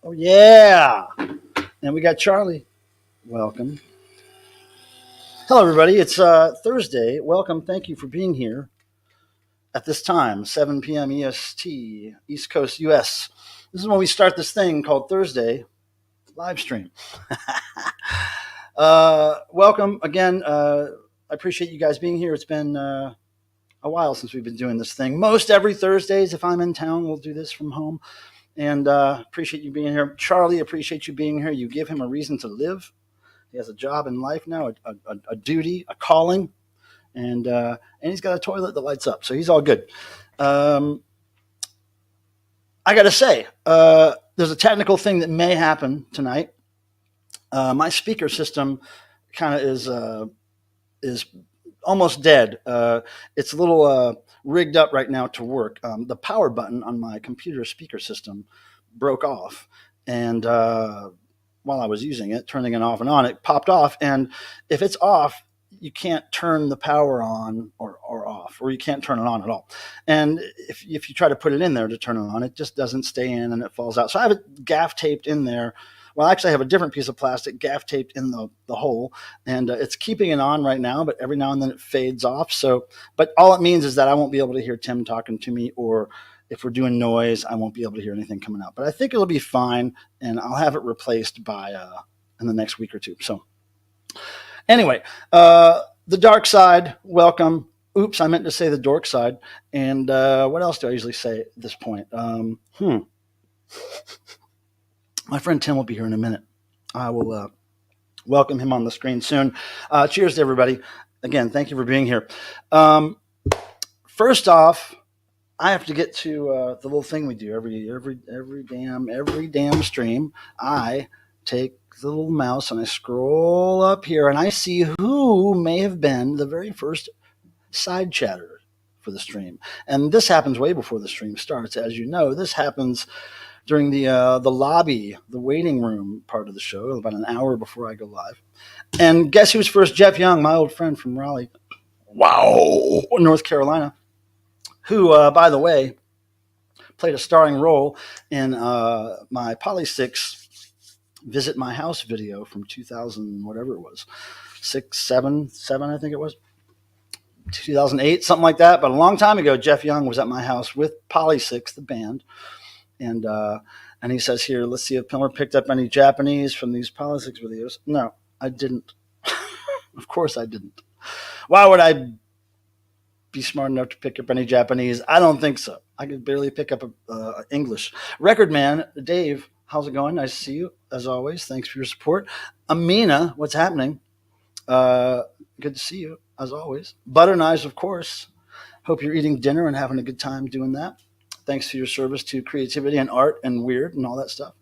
Oh, yeah. And we got Charlie. Welcome. Hello, everybody. It's Thursday. Welcome. Thank you for being here at this time, 7 p.m. EST, East Coast US. This is when we start this thing called Thursday live stream. Welcome again. I appreciate you guys being here. It's been a while since we've been doing this thing. Most every Thursdays, if I'm in town, we'll do this from home. And appreciate you being here. Charlie, appreciate you being here. You give him a reason to live. He has a job in life now, a duty, a calling, and he's got a toilet that lights up. So he's all good. I got to say, there's a technical thing that may happen tonight. My speaker system kind of is almost dead. It's a little rigged up right now to work. The power button on my computer speaker system broke off, and while I was using it, turning it off and on, it popped off. And if it's off, you can't turn the power on or off, or you can't turn it on at all. And if you try to put it in there to turn it on, it just doesn't stay in and it falls out. So I have it gaff taped in there. Well, actually, I have a different piece of plastic gaff taped in the hole, and it's keeping it on right now, but every now and then it fades off. So, but all it means is that I won't be able to hear Tim talking to me, or if we're doing noise, I won't be able to hear anything coming out. But I think it'll be fine, and I'll have it replaced by in the next week or two. So anyway, the dark side, welcome. Oops, I meant to say the dork side. And what else do I usually say at this point? My friend Tim will be here in a minute. I will welcome him on the screen soon. Cheers to everybody. Again, thank you for being here. First off, I have to get to the little thing we do every damn stream. I take the little mouse and I scroll up here and I see who may have been the very first side chatter for the stream. And this happens way before the stream starts. As you know, this happens during the lobby, the waiting room part of the show, about an hour before I go live. And guess who's first? Jeff Young, my old friend from Raleigh, wow, North Carolina, who, by the way, played a starring role in my Poly 6 Visit My House video from 2000, whatever it was, 7, I think it was, 2008, something like that. But a long time ago, Jeff Young was at my house with Poly 6, the band. And he says here, let's see if Pilmer picked up any Japanese from these Poly 6 videos. No, I didn't. Of course I didn't. Why would I be smart enough to pick up any Japanese? I don't think so. I could barely pick up English. Record man, Dave, how's it going? Nice to see you, as always. Thanks for your support. Amina, what's happening? Good to see you, as always. Butter Knives, of course. Hope you're eating dinner and having a good time doing that. Thanks for your service to creativity and art and weird and all that stuff.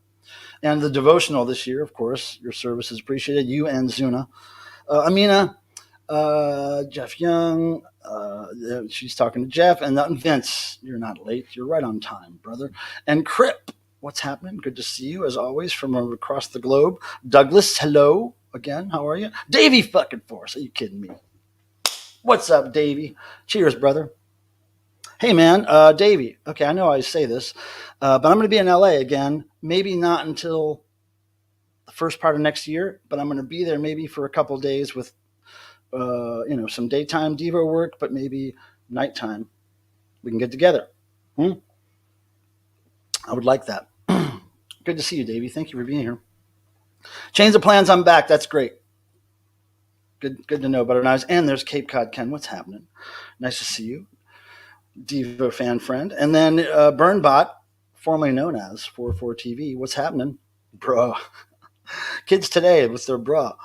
And the devotional this year, of course, your service is appreciated. You and Zuna. Amina, Jeff Young, she's talking to Jeff. And Vince, you're not late. You're right on time, brother. And Crip, what's happening? Good to see you, as always, from across the globe. Douglas, hello again. How are you? Davey fucking Force. Are you kidding me? What's up, Davey? Cheers, brother. Hey, man, Davey. Okay, I know I say this, but I'm going to be in LA again. Maybe not until the first part of next year, but I'm going to be there maybe for a couple days with, some daytime DEVO work, but maybe nighttime We can get together. I would like that. Good to see you, Davey. Thank you for being here. Change of plans. I'm back. That's great. Good to know about our knives. And there's Cape Cod Ken. What's happening? Nice to see you, DEVO fan friend. And then Burnbot, formerly known as 44 TV. What's happening, bruh? Kids today with their bruh.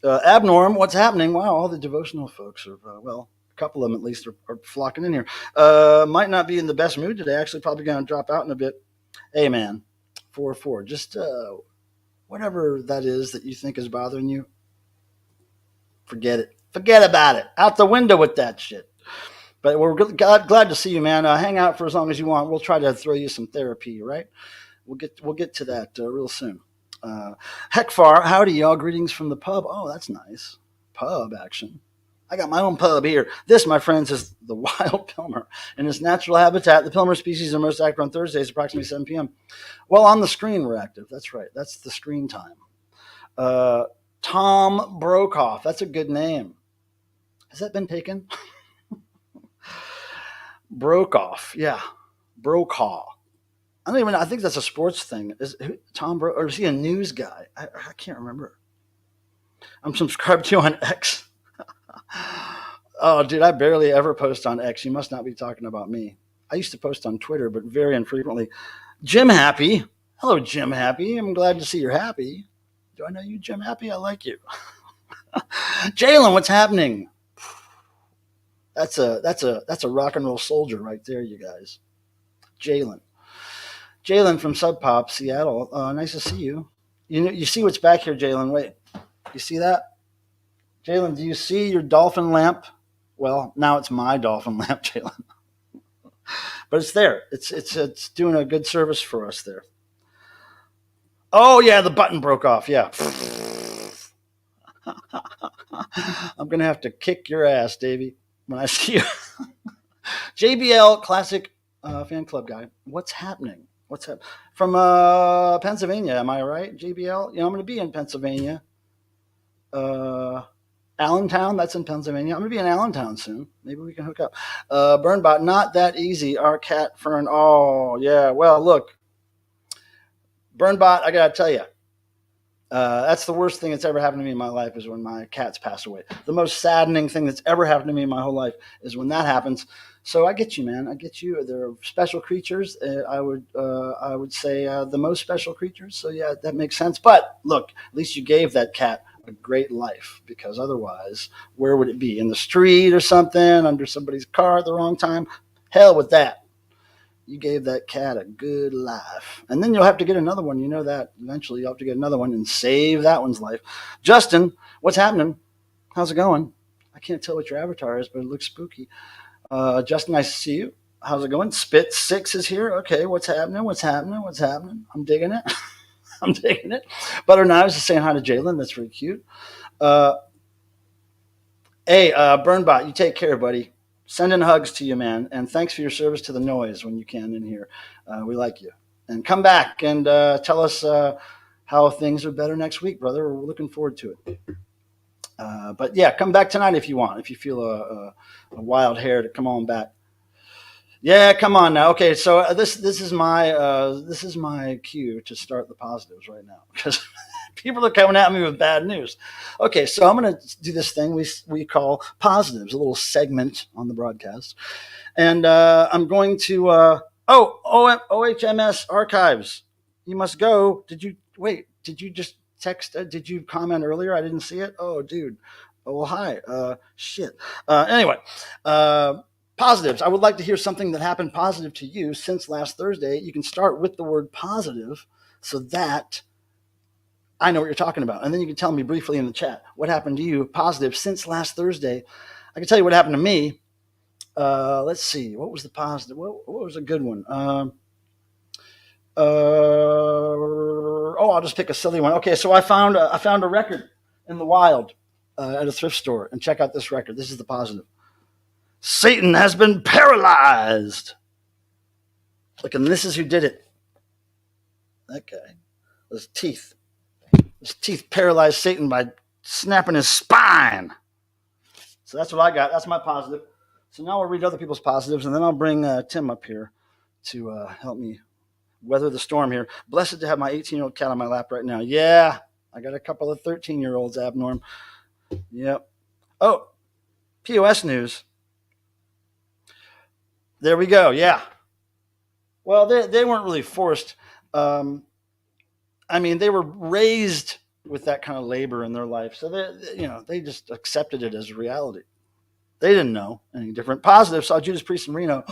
Abnorm, what's happening? Wow, all the devotional folks are, well, a couple of them at least are flocking in here. Might not be in the best mood today. Actually, probably going to drop out in a bit. Hey, man, 4-4. Just whatever that is that you think is bothering you, forget it. Forget about it. Out the window with that shit. But we're glad to see you, man. Hang out for as long as you want. We'll try to throw you some therapy, right? We'll get to that real soon. Heckfar, howdy, y'all. Greetings from the pub. Oh, that's nice. Pub action. I got my own pub here. This, my friends, is the wild pilmer. In its natural habitat, the pilmer species are most active on Thursdays, approximately 7 p.m. Well, on the screen, we're active. That's right. That's the screen time. Tom Brokaw. That's a good name. Has that been taken? Brokaw. Yeah. Brokaw. I think that's a sports thing. Is Tom or is he a news guy? I can't remember. I'm subscribed to you on X. Oh, dude, I barely ever post on X. You must not be talking about me. I used to post on Twitter, but very infrequently. Jim Happy. Hello, Jim Happy. I'm glad to see you're happy. Do I know you, Jim Happy? I like you. Jalen, what's happening? That's a rock and roll soldier right there, you guys. Jalen from Sub Pop, Seattle. Nice to see you. You see what's back here, Jalen. Wait, you see that? Jalen, do you see your dolphin lamp? Well, now it's my dolphin lamp, Jalen. But it's there. It's doing a good service for us there. Oh, yeah, the button broke off. Yeah. I'm going to have to kick your ass, Davey, when I see you. JBL Classic Fan Club guy. What's happening? From Pennsylvania, am I right, JBL? I'm going to be in Pennsylvania. Allentown, that's in Pennsylvania. I'm going to be in Allentown soon. Maybe we can hook up. Burnbot, not that easy. Our cat Fern. Oh, yeah. Well, look. Burnbot, I got to tell you. That's the worst thing that's ever happened to me in my life is when my cats pass away. The most saddening thing that's ever happened to me in my whole life is when that happens. So I get you, man. I get you. They're special creatures. I would say the most special creatures. So yeah, that makes sense. But look, at least you gave that cat a great life, because otherwise, where would it be? In the street or something, under somebody's car at the wrong time? Hell with that. You gave that cat a good life. And then you'll have to get another one. You know that. Eventually you'll have to get another one and save that one's life. Justin, what's happening? How's it going? I can't tell what your avatar is, but it looks spooky. Justin, nice to see you. How's it going? Spit 6 is here. Okay, what's happening? I'm digging it. I'm digging it. Butter Knives is saying hi to Jalen. That's really cute. Hey, Burnbot, you take care, buddy. Sending hugs to you, man. And thanks for your service to the noise when you can in here. We like you. And come back and tell us how things are better next week, brother. We're looking forward to it. But yeah, come back tonight if you want. If you feel a wild hair to come on back. Yeah, come on now. Okay, so this is my cue to start the positives right now, because people are coming at me with bad news. Okay, so I'm going to do this thing we call positives, a little segment on the broadcast, and I'm going to OHMS archives. You must go. Did you just text? Did you comment earlier? I didn't see it. Oh, dude. Oh, well, hi. Shit. Anyway. Positives. I would like to hear something that happened positive to you since last Thursday. You can start with the word positive so that I know what you're talking about. And then you can tell me briefly in the chat what happened to you positive since last Thursday. I can tell you what happened to me. Let's see. What was the positive? What was a good one? I'll just pick a silly one. Okay, so I found a record in the wild at a thrift store. And check out this record. This is the positive. Satan has been paralyzed. Look, and this is who did it. That guy. His teeth paralyzed Satan by snapping his spine. So that's what I got. That's my positive. So now I'll read other people's positives, and then I'll bring Tim up here to help me weather the storm here. Blessed to have my 18-year-old cat on my lap right now. Yeah, I got a couple of 13-year-olds, Abnorm. Yep. Oh, POS news. There we go. Yeah. Well, they weren't really forced. Um, I mean, they were raised with that kind of labor in their life, so they just accepted it as reality. They didn't know any different. Positive. Saw Judas Priest in Reno.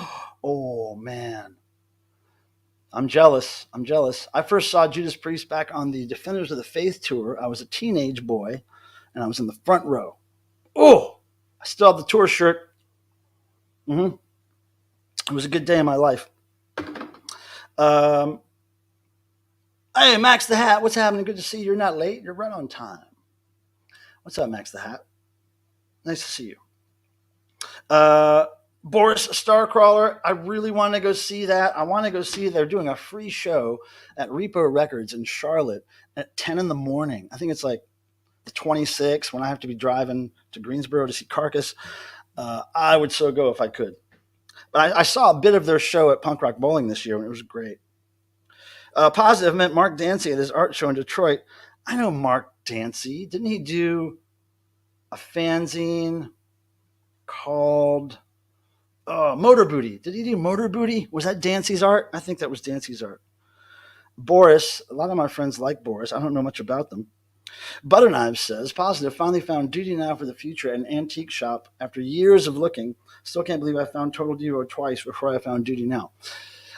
Oh man, I'm jealous. I'm jealous. I first saw Judas Priest back on the Defenders of the Faith tour. I was a teenage boy, and I was in the front row. Oh, I still have the tour shirt. Mm-hmm. It was a good day in my life. Um, hey, Max the Hat, what's happening? Good to see you. You're not late. You're right on time. What's up, Max the Hat? Nice to see you. Boris Starcrawler, I really want to go see that. I want to go see they're doing a free show at Repo Records in Charlotte at 10 in the morning. I think it's like the 26th when I have to be driving to Greensboro to see Carcass. I would so go if I could. But I saw a bit of their show at Punk Rock Bowling this year, and it was great. Positive meant Mark Dancy at his art show in Detroit. I know Mark Dancy. Didn't he do a fanzine called Motor Booty? Did he do Motor Booty? Was that Dancy's art? I think that was Dancy's art. Boris, a lot of my friends like Boris. I don't know much about them. Butter Knives says, positive, finally found Duty Now for the Future at an antique shop after years of looking. Still can't believe I found Total Devo twice before I found Duty Now.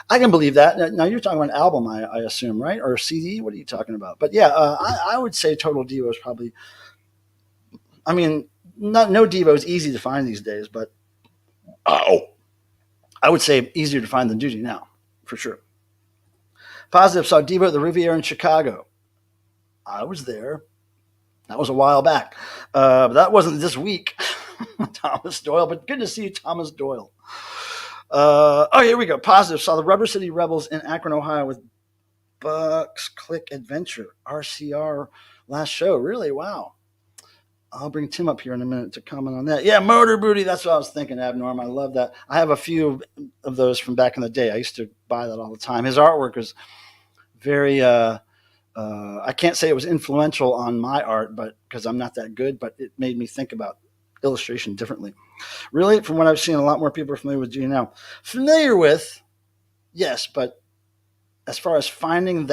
I can believe that. Now you're talking about an album, I assume, right? Or a CD? What are you talking about? But yeah, I would say Total Devo is probably, I mean, no Devo is easy to find these days, but I would say easier to find than Duty Now, for sure. Positive, saw Devo at the Riviera in Chicago. I was there. That was a while back. But that wasn't this week. Thomas Doyle, but good to see you, Thomas Doyle. Here we go. Positive, saw the Rubber City Rebels in Akron, Ohio with Bucks Click Adventure, RCR last show. Really? Wow. I'll bring Tim up here in a minute to comment on that. Yeah, Motor Booty. That's what I was thinking, Abnorm. I love that. I have a few of those from back in the day. I used to buy that all the time. His artwork is very, I can't say it was influential on my art, but because I'm not that good, but it made me think about illustration differently. Really, from what I've seen, a lot more people are familiar with Duty Now. Familiar with, yes, but as far as finding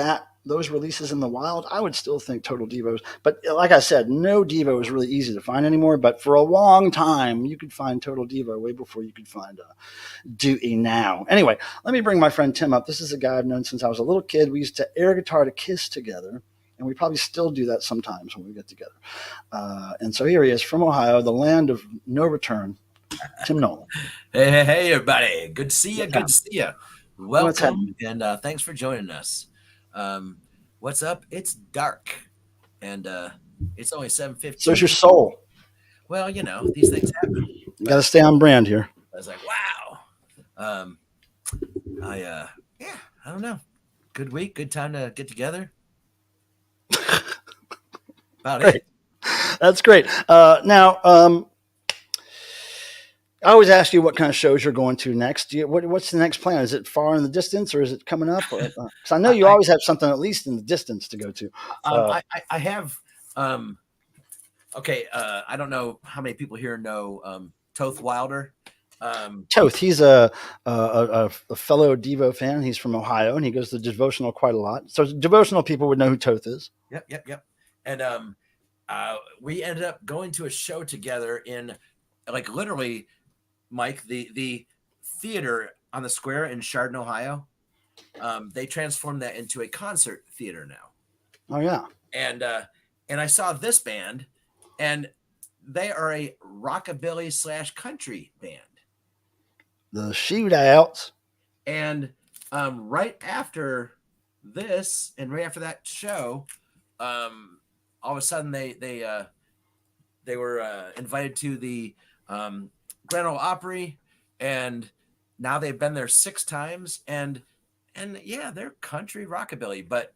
those releases in the wild, I would still think Total Devos. But like I said, no Devo is really easy to find anymore. But for a long time, you could find Total Devo way before you could find Duty Now. Anyway, let me bring my friend Tim up. This is a guy I've known since I was a little kid. We used to air guitar to Kiss together, and we probably still do that sometimes when we get together. And so here he is from Ohio, the land of no return, Tim Nolan. Hey, everybody. Good to see you. Good to see you. Welcome, and thanks for joining us. What's up? It's dark, and it's only 7:15. So's your soul. Well, these things happen. You got to stay on brand here. I was like, wow. I don't know. Good week. Good time to get together. About great. It. That's great. Now, I always ask you what kind of shows you're going to next. What's the next plan? Is it far in the distance, or is it coming up? Because I know you always have something at least in the distance to go to. I have. Okay. I don't know how many people here know Toth Wilder. Toth, he's a fellow Devo fan. He's from Ohio, and he goes to Devotional quite a lot. So Devotional people would know who Toth is. Yep. And we ended up going to a show together in, like, literally, Mike, the theater on the square in Chardon, Ohio. They transformed that into a concert theater now. Oh yeah. And I saw this band, and they are a rockabilly / country band. The Shootouts. And right after this, and right after that show, all of a sudden they were invited to the Grand Ole Opry, and now they've been there 6 times, and yeah, they're country rockabilly, but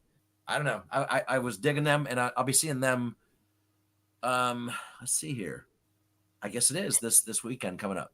I don't know. I was digging them, and I'll be seeing them. Let's see here. I guess it is this weekend coming up.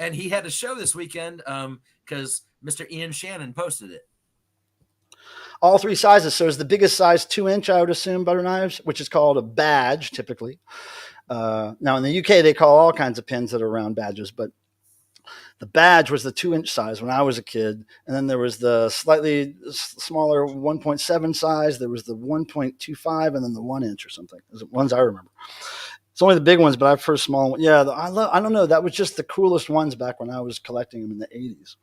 and he had a show this weekend because Mr. Ian Shannon posted it. All three sizes. So is the biggest size 2-inch, I would assume, butter knives, which is called a badge typically. Now in the UK, they call all kinds of pins that are round badges, but the badge was the 2-inch size when I was a kid. And then there was the slightly smaller 1.7 size. There was the 1.25 and then the 1-inch or something. Those are the ones I remember. It's only the big ones, but I've heard small ones. Yeah, I don't know. That was just the coolest ones back when I was collecting them in the 80s.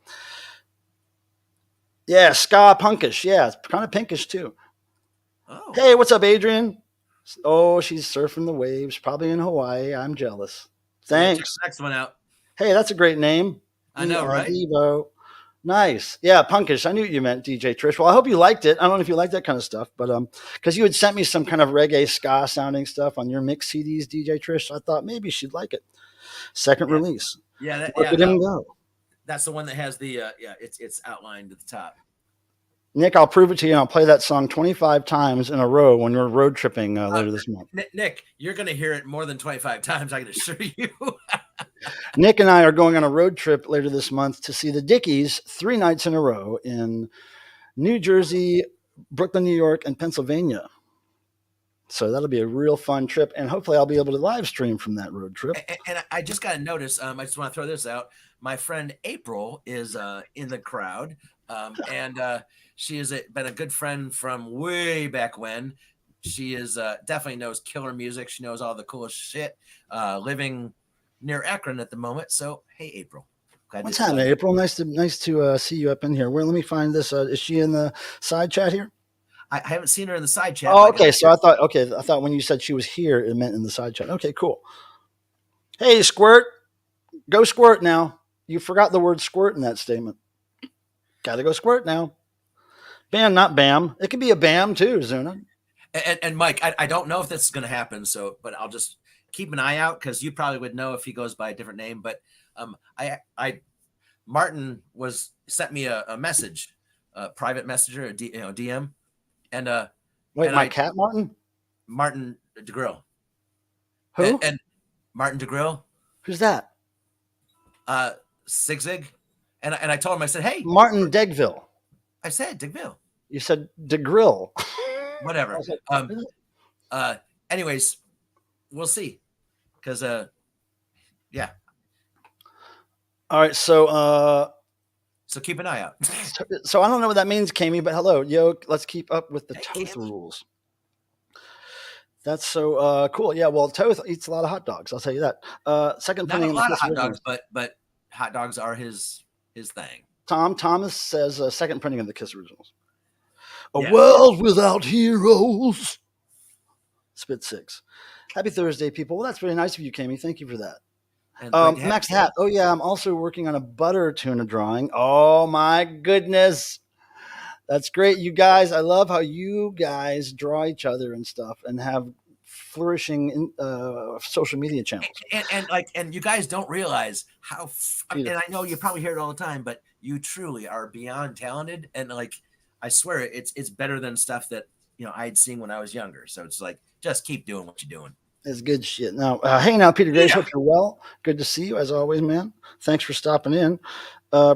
Yeah, ska punkish. Yeah, it's kind of pinkish too. Oh. Hey, what's up, Adrian? Oh, she's surfing the waves, probably in Hawaii. I'm jealous. Thanks. Check the next one out. Hey, that's a great name. I know, right? DEVO. Nice. Yeah, punkish. I knew what you meant, DJ Trish. Well, I hope you liked it. I don't know if you like that kind of stuff, but because you had sent me some kind of reggae ska sounding stuff on your mix CDs, DJ Trish, so I thought maybe she'd like it. Second release. Yeah, that's the one that has the it's outlined at the top. Nick, I'll prove it to you, and I'll play that song 25 times in a row when we're road tripping later this month. Nick, you're going to hear it more than 25 times, I can assure you. Nick and I are going on a road trip later this month to see the Dickies 3 nights in a row in New Jersey, Brooklyn, New York, and Pennsylvania. So that'll be a real fun trip, and hopefully I'll be able to live stream from that road trip. And I just got to notice, I just want to throw this out. My friend April is in the crowd, and she has been a good friend from way back when. She is definitely knows killer music. She knows all the coolest shit. Living near Akron at the moment. So, hey, April. What's happening, April? Nice to see you up in here. Well, let me find this. Is she in the side chat here? I haven't seen her in the side chat. Oh, okay. So I thought when you said she was here, it meant in the side chat. Okay, cool. Hey, Squirt. Go squirt now. You forgot the word squirt in that statement. Gotta go squirt now. Bam, not bam. It could be a bam too, Zuna. And Mike, I don't know if this is going to happen. But I'll just keep an eye out because you probably would know if he goes by a different name. But Martin sent me a message, a private messenger, a DM, and wait, my cat Martin DeGrill. Who? And Martin DeGrill. Who's that? Zig. And I told him, I said, hey, Martin Degville. I said DeGrill. You said DeGrill. Whatever. Anyways, we'll see. Because yeah. All right, so keep an eye out. So I don't know what that means, Kami, but hello, yo, let's keep up with the Toth rules. That's so cool. Yeah, well, Toth eats a lot of hot dogs. I'll tell you that. Second Not a lot of hot dogs, but hot dogs are his thing. Thomas says second printing of the Kiss originals. A world without heroes. Spit 6. Happy Thursday, people. Well, that's very nice of you, Kami. Thank you for that. Max Hat. Oh, yeah. I'm also working on a butter tuna drawing. Oh, my goodness. That's great. You guys, I love how you guys draw each other and stuff and have flourishing social media channels. And you guys don't realize how, and I know you probably hear it all the time, but you truly are beyond talented. And I swear it's better than stuff that, I'd seen when I was younger. So it's just keep doing what you're doing. It's good shit. Now, hey now, Peter Grace, hope you're well. Good to see you as always, man. Thanks for stopping in.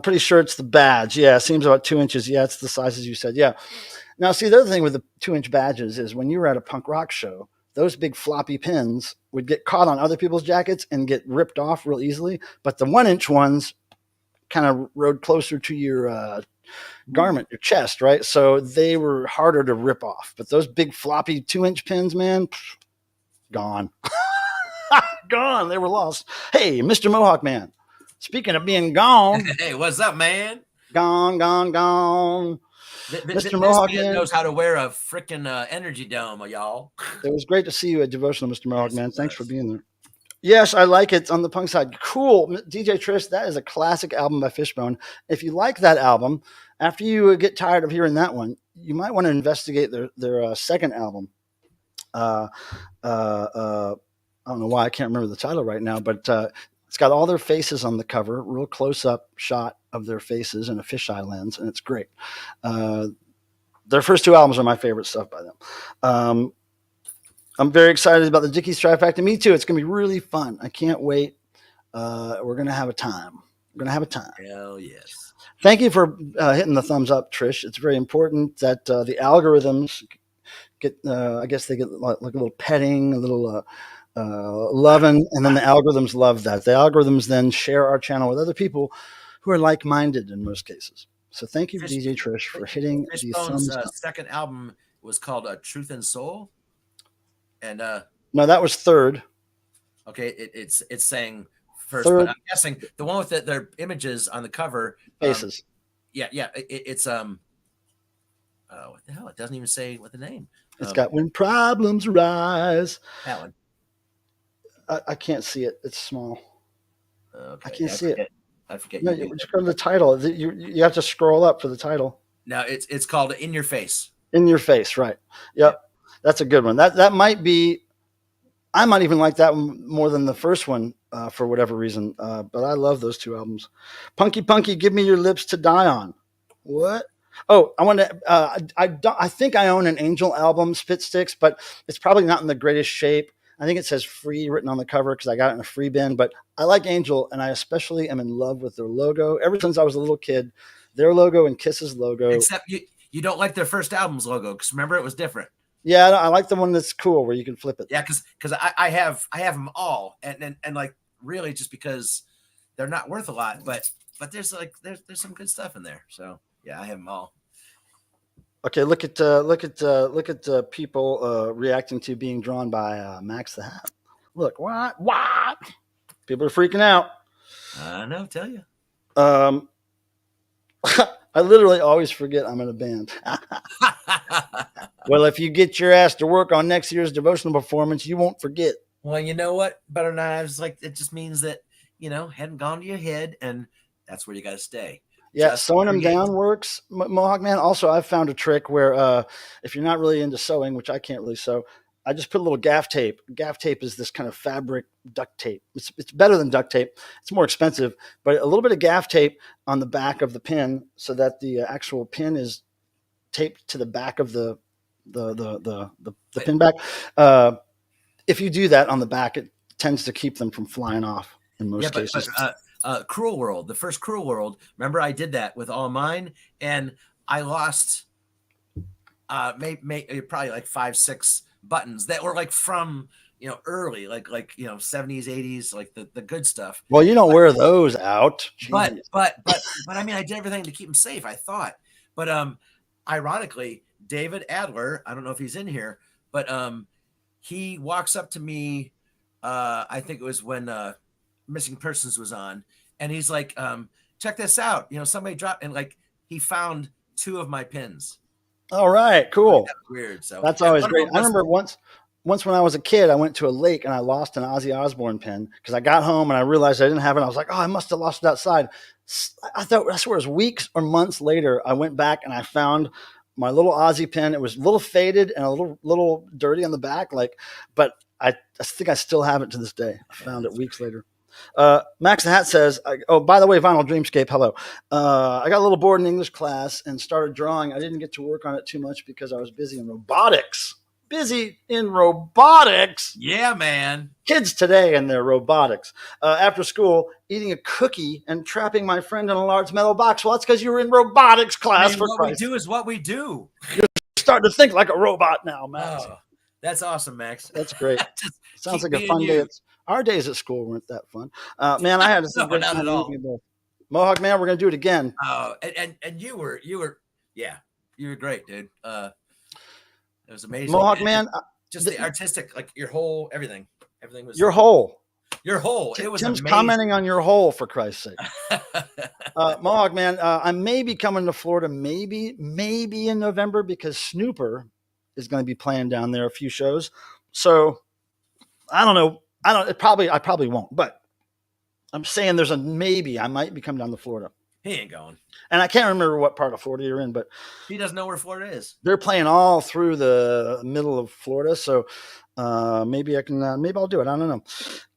Pretty sure it's the badge. Yeah, it seems about 2 inches. Yeah, it's the sizes you said. Yeah. Now, see, the other thing with the 2-inch badges is when you were at a punk rock show, those big floppy pins would get caught on other people's jackets and get ripped off real easily. But the 1-inch ones kind of rode closer to your garment, your chest, right? So they were harder to rip off. But those big floppy 2-inch pins, man, gone. Gone. They were lost. Hey, Mr. Mohawk Man. Speaking of being gone. Hey, what's up, man? Gone. Mr. Mohawk Man knows how to wear a freaking energy dome, y'all. It was great to see you at Devotional, Mr. Mohawk Man. Thanks for being there. Yes, I like it on the punk side. Cool. DJ Trish, that is a classic album by Fishbone. If you like that album, after you get tired of hearing that one, you might want to investigate their second album. I don't know why I can't remember the title right now, but it's got all their faces on the cover, real close-up shot of their faces in a fisheye lens, and it's great. Their first 2 albums are my favorite stuff by them. I'm very excited about the Dickies Trifecta. Me too. It's going to be really fun. I can't wait. We're going to have a time. We're going to have a time. Hell yes. Thank you for hitting the thumbs up, Trish. It's very important that the algorithms get, I guess they get like a little petting, a little loving, and then the algorithms love that. The algorithms then share our channel with other people who are like minded in most cases. So thank you, Fish, DJ Trish, for hitting the Fishbone's thumbs up. second album was called Truth and Soul. And no, that was third. Okay, it's saying first, third. But I'm guessing the one with their images on the cover. Faces. Yeah. It's what the hell? It doesn't even say what the name. It's got When Problems Rise. That one. I can't see it. It's small. Okay. I can't see it. I forget. No, you just go to the title. You have to scroll up for the title. No, it's called In Your Face. In Your Face, right? Yep. That's a good one. That might be. I might even like that one more than the first one for whatever reason. But I love those two albums. Punky, Give Me Your Lips to Die On. What? Oh, I want to. I think I own an Angel album, Spit Sticks, but it's probably not in the greatest shape. I think it says free written on the cover because I got it in a free bin. But I like Angel, and I especially am in love with their logo. Ever since I was a little kid, their logo and Kiss's logo. Except you don't like their first album's logo because remember it was different. Yeah, I like the one that's cool where you can flip it. Yeah, because I have them all, and like really just because they're not worth a lot, but there's some good stuff in there. So yeah, I have them all. Okay, look at people reacting to being drawn by Max the Hat. Look, what? People are freaking out. I know, tell you. I literally always forget I'm in a band. Well, if you get your ass to work on next year's devotional performance, you won't forget. Well, you know what? Butter knives, like it just means that hadn't gone to your head, and that's where you got to stay. Yeah, just sewing them down works, Mohawk Man. Also, I've found a trick where if you're not really into sewing, which I can't really sew, I just put a little gaff tape. Gaff tape is this kind of fabric duct tape. It's better than duct tape. It's more expensive, but a little bit of gaff tape on the back of the pin so that the actual pin is taped to the back of the pin back. If you do that on the back, it tends to keep them from flying off in most cases. Cruel World, the first Cruel World. Remember, I did that with all mine, and I lost probably like 5-6 buttons that were like from early, like 70s, 80s, like the good stuff. Well, you don't wear those out. But I mean, I did everything to keep them safe, I thought. But ironically, David Adler, I don't know if he's in here, but he walks up to me. I think it was when Missing Persons was on, and he's like, check this out, somebody dropped, and like he found 2 of my pins. All right, cool. That's weird. So that's always great. I remember once when I was a kid, I went to a lake and I lost an Ozzy Osbourne pin because I got home and I realized I didn't have it. I was like, oh, I must have lost it outside. I swear it was weeks or months later. I went back and I found my little Ozzy pin. It was a little faded and a little dirty on the back, but I think I still have it to this day. I found it weeks later. Max the Hat says, oh, by the way, Vinyl Dreamscape, hello. I got a little bored in English class and started drawing. I didn't get to work on it too much because I was busy in robotics. Yeah, man. Kids today and their robotics. After school, eating a cookie and trapping my friend in a large metal box. Well, that's because you were in robotics class. What we do is what we do. You're starting to think like a robot now, Max. Oh, that's awesome, Max. That's great. Sounds like a fun day. Our days at school weren't that fun. Man, I had no, not at all. Mohawk Man, we're going to do it again. Oh, and you were, yeah, you were great, dude. It was amazing. Mohawk Man. Just the artistic, like your whole, everything was. Your whole. It was Tim's amazing. commenting on your whole, for Christ's sake. Mohawk Man, I may be coming to Florida maybe in November because Snooper is going to be playing down there a few shows. So I don't know. I probably won't, but I'm saying there's a maybe I might be coming down to Florida. He ain't going. And I can't remember what part of Florida you're in, but he doesn't know where Florida is. They're playing all through the middle of Florida. So maybe I can, maybe I'll do it. I don't know.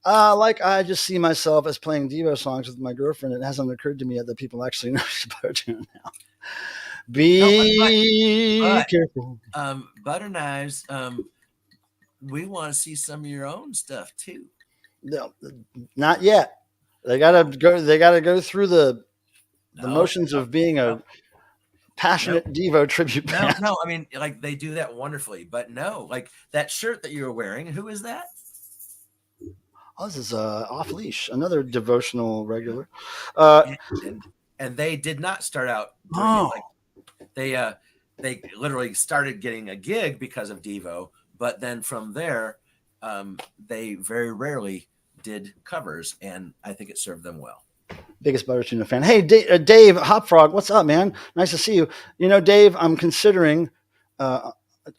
I just see myself as playing Devo songs with my girlfriend. It hasn't occurred to me yet that people actually know about it now. Be careful. Butter Knives. We want to see some of your own stuff too. No, not yet. They gotta go through the No, motions no, of being no, a no, passionate Devo tribute no, band. no. I mean, like they do that wonderfully, but no, like that shirt that you're wearing. Who is that? Oh, this is Off Leash, another devotional regular. Uh, And and they did not start out doing it oh, like they uh they literally started getting a gig because of Devo, but then from there, they very rarely did covers, and I think it served them well. biggest Butter Tuna fan. Hey, Dave Hopfrog, what's up, man? Nice to see you. You know, Dave, I'm considering uh,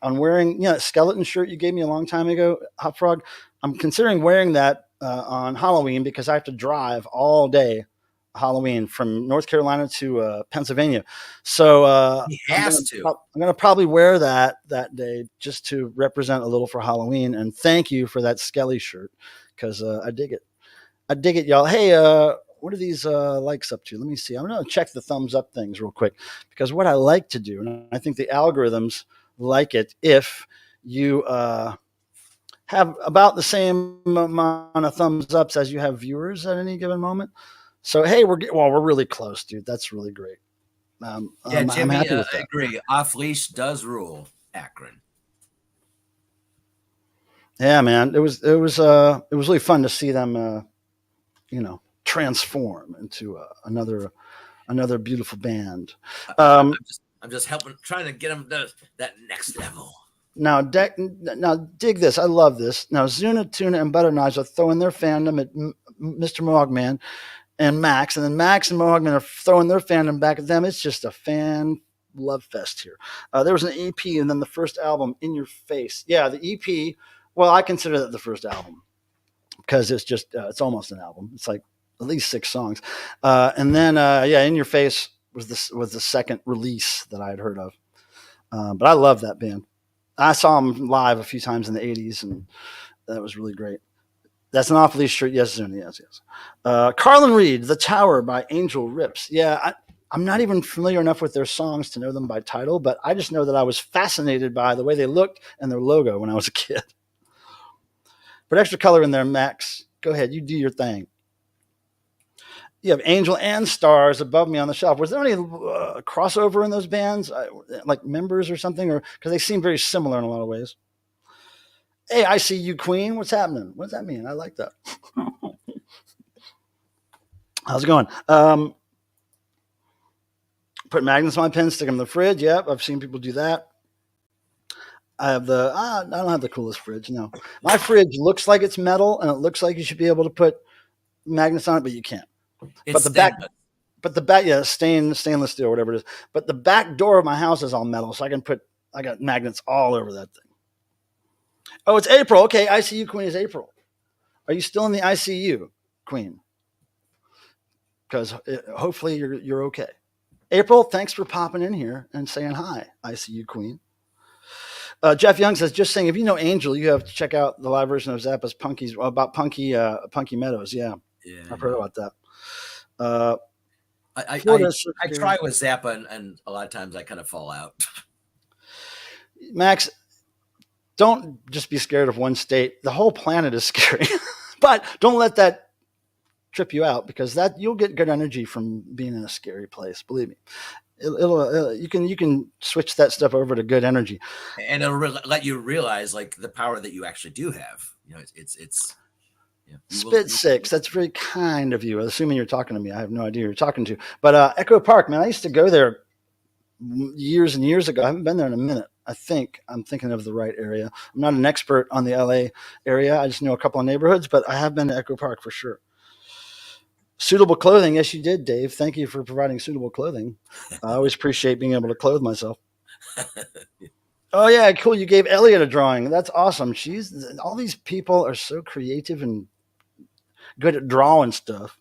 on wearing that skeleton shirt you gave me a long time ago, Hopfrog. I'm considering wearing that on Halloween because I have to drive all day Halloween from North Carolina to Pennsylvania. So He has to. I'm gonna probably wear that day just to represent a little for Halloween. And thank you for that Skelly shirt because I dig it. I dig it, y'all. Hey, what are these likes up to? Let me see. I'm going to check the thumbs up things real quick because what I like to do, and I think the algorithms like it if you have about the same amount of thumbs ups as you have viewers at any given moment. So, hey, we're really close, dude. That's really great. Yeah, I'm Jimmy, happy with I that. agree. Off leash does rule Akron. Yeah, man. It was really fun to see them, transform into another beautiful band. Um, I'm just helping, trying to get them to that next level. now dig this. I love this. Now Zuna, Tuna, and Butter Knives are throwing their fandom at Mr. Mohawkman and Max, and then Max and Mohawkman are throwing their fandom back at them. It's just a fan love fest here. There was an EP and then the first album, In Your Face. Yeah, the EP. Well, I consider that the first album because it's just it's almost an album. It's like at least 6 songs, and then yeah, In Your Face was the second release that I had heard of. But I love that band. I saw them live a few times in the '80s, and that was really great. That's an off-leash shirt. Yes, Zuni. Yes, yes. Carlin Reed, "The Tower" by Angel Rips. Yeah, I'm not even familiar enough with their songs to know them by title, but I just know that I was fascinated by the way they looked and their logo when I was a kid. Put extra color in there, Max. Go ahead, you do your thing. You have Angel and Stars above me on the shelf. Was there any crossover in those bands, like members or something, or because they seem very similar in a lot of ways? Hey, I see you, Queen. What's happening? What does that mean? I like that. How's it going? Put magnets on my pen, stick them in the fridge. Yep, I've seen people do that. I have I don't have the coolest fridge. No, my fridge looks like it's metal, and it looks like you should be able to put magnets on it, but you can't. It's But the back, stainless. but the back, yeah, stainless steel, whatever it is. But the back door of my house is all metal, so I got magnets all over that thing. Oh, it's April. Okay, ICU Queen is April. Are you still in the ICU, Queen? Because hopefully you're okay. April, thanks for popping in here and saying hi, ICU Queen. Jeff Young says, just saying, if you know Angel, you have to check out the live version of Zappa's Punkies about Punky Meadows. Yeah, Yeah, I've heard yeah. about that. Uh, I, I Florida I try with Zappa, and a lot of times I kind of fall out. Max, don't just be scared of one state. The whole planet is scary, but don't let that trip you out because that you'll get good energy from being in a scary place. Believe me, you can switch that stuff over to good energy. And it'll let you realize like the power that you actually do have. You know, it's yeah, Spit six. That's very kind of you. Assuming you're talking to me, I have no idea who you're talking to. But Echo Park, man, I used to go there years and years ago. I haven't been there in a minute. I think I'm thinking of the right area. I'm not an expert on the LA area. I just know a couple of neighborhoods, but I have been to Echo Park for sure. Suitable clothing. Yes, you did, Dave. Thank you for providing suitable clothing. I always appreciate being able to clothe myself. Oh yeah, cool. You gave Elliot a drawing. That's awesome. All these people are so creative and good at drawing stuff.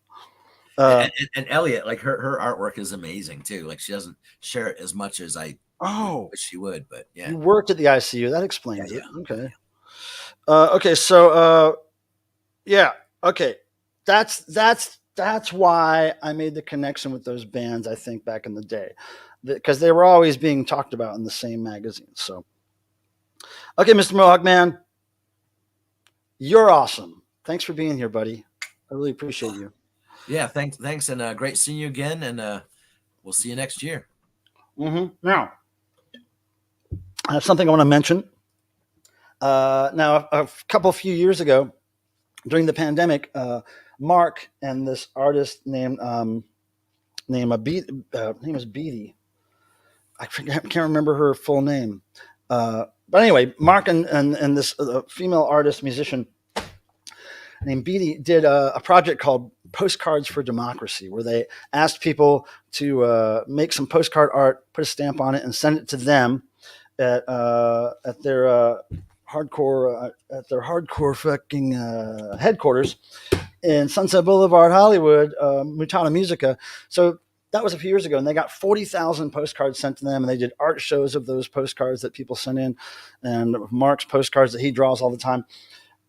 and Elliot, like her artwork is amazing too. Like she doesn't share it as much as I Oh, wish she would, but yeah. you worked at the ICU. That Yeah, explains it. yeah. Okay. Okay. So, yeah. Okay. That's why I made the connection with those bands. I think back in the day, because they were always being talked about in the same magazines. So, okay, Mr. Mohawk Man, you're awesome. Thanks for being here, buddy. I really appreciate you. Yeah, thanks, and great seeing you again, and we'll see you next year. Now, I have something I want to mention. Now, a couple few years ago, during the pandemic, Mark and this artist name is Beatty. Can't remember her full name. But anyway, Mark and this female artist musician named Beatty did a project called Postcards for Democracy, where they asked people to make some postcard art, put a stamp on it, and send it to them at their hardcore fucking headquarters in Sunset Boulevard, Hollywood, Mutata Musica. So that was a few years ago, and they got 40,000 postcards sent to them, and they did art shows of those postcards that people sent in, and Mark's postcards that he draws all the time.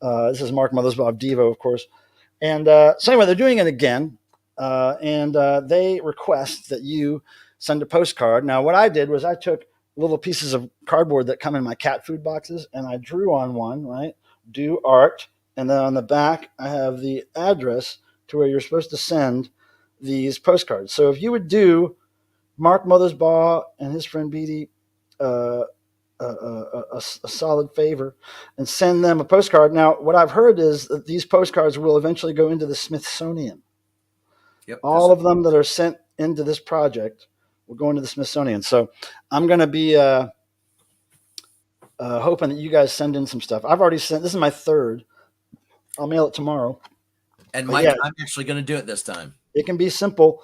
This is Mark Mothersbaugh of DEVO, of course. And so anyway, they're doing it again, and they request that you send a postcard. Now, what I did was I took little pieces of cardboard that come in my cat food boxes, and I drew on one, right? Do art. And then on the back, I have the address to where you're supposed to send these postcards. So if you would do Mark Mothersbaugh and his friend Beatty a solid favor and send them a postcard. Now, what I've heard is that these postcards will eventually go into the Smithsonian. Yep. All of them that are sent into this project will go into the Smithsonian. So I'm going to be hoping that you guys send in some stuff. I've already sent. This is my third. I'll mail it tomorrow. And Mike, yeah, I'm actually going to do it this time. It can be simple,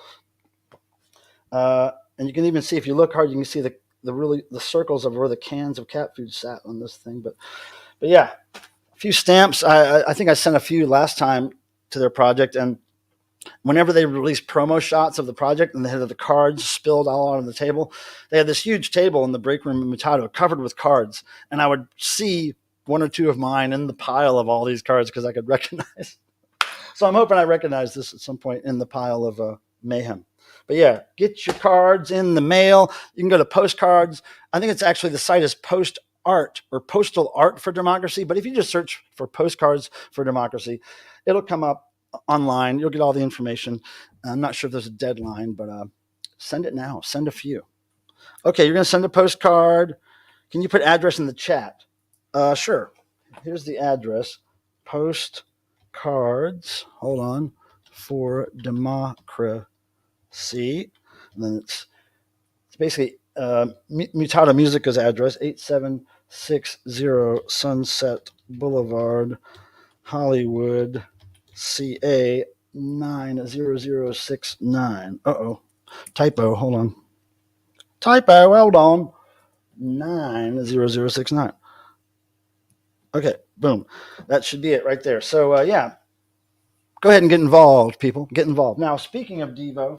and you can even see, if you look hard, you can see the circles of where the cans of cat food sat on this thing. But yeah, a few stamps. I think I sent a few last time to their project, and whenever they released promo shots of the project and they had the cards spilled all on the table, they had this huge table in the break room in Mutato covered with cards, and I would see one or two of mine in the pile of all these cards because I could recognize. So I'm hoping I recognize this at some point in the pile of mayhem. But yeah, get your cards in the mail. You can go to Postcards. I think it's actually, the site is Post Art or Postal Art for Democracy. But if you just search for Postcards for Democracy, it'll come up online. You'll get all the information. I'm not sure if there's a deadline, but send it now. Send a few. Okay, you're going to send a postcard. Can you put address in the chat? Sure. Here's the address. Postcards. Hold on. For Democracy. And then it's basically Mutata Musica's address, 8760 Sunset Boulevard, Hollywood, CA 90069. Typo. Hold on. Hold on. 90069. Okay, boom. That should be it right there. So yeah, go ahead and get involved, people. Get involved. Now, speaking of DEVO,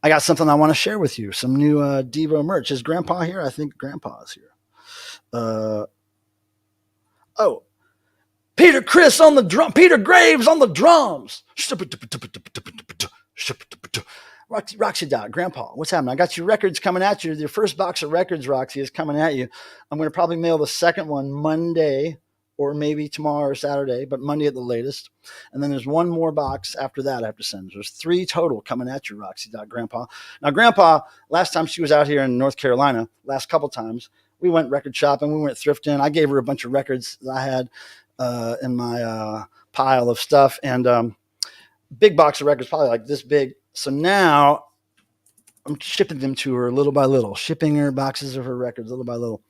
I got something I want to share with you. Some new DEVO merch. Is Grandpa here? I think Grandpa's here. Peter Chris on the drum. Peter Graves on the drums. Roxy Dot, Grandpa, what's happening? I got your records coming at you. Your first box of records, Roxy, is coming at you. I'm going to probably mail the second one Monday, or maybe tomorrow or Saturday, but Monday at the latest. And then there's one more box after that I have to send. There's 3 total coming at you, Roxy Dot, Grandpa. Now, Grandpa, last time she was out here in North Carolina, last couple times, we went record shopping, we went thrifting. I gave her a bunch of records that I had in my pile of stuff, and big box of records, probably like this big. So now I'm shipping them to her little by little, shipping her boxes of her records little by little.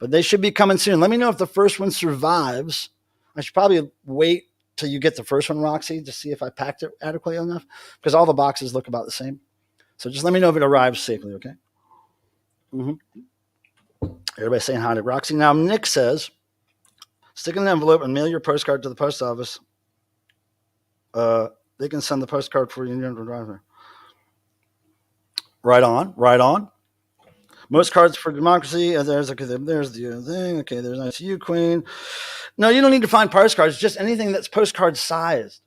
But they should be coming soon. Let me know if the first one survives. I should probably wait till you get the first one, Roxy, to see if I packed it adequately enough, because all the boxes look about the same. So just let me know if it arrives safely, okay? Everybody saying hi to Roxy. Now, Nick says, stick in an envelope and mail your postcard to the post office. They can send the postcard for you in your driver. Right on. Most cards for democracy. There's the thing. Okay, there's nice to you, Queen. No, you don't need to find postcards. Just anything that's postcard sized.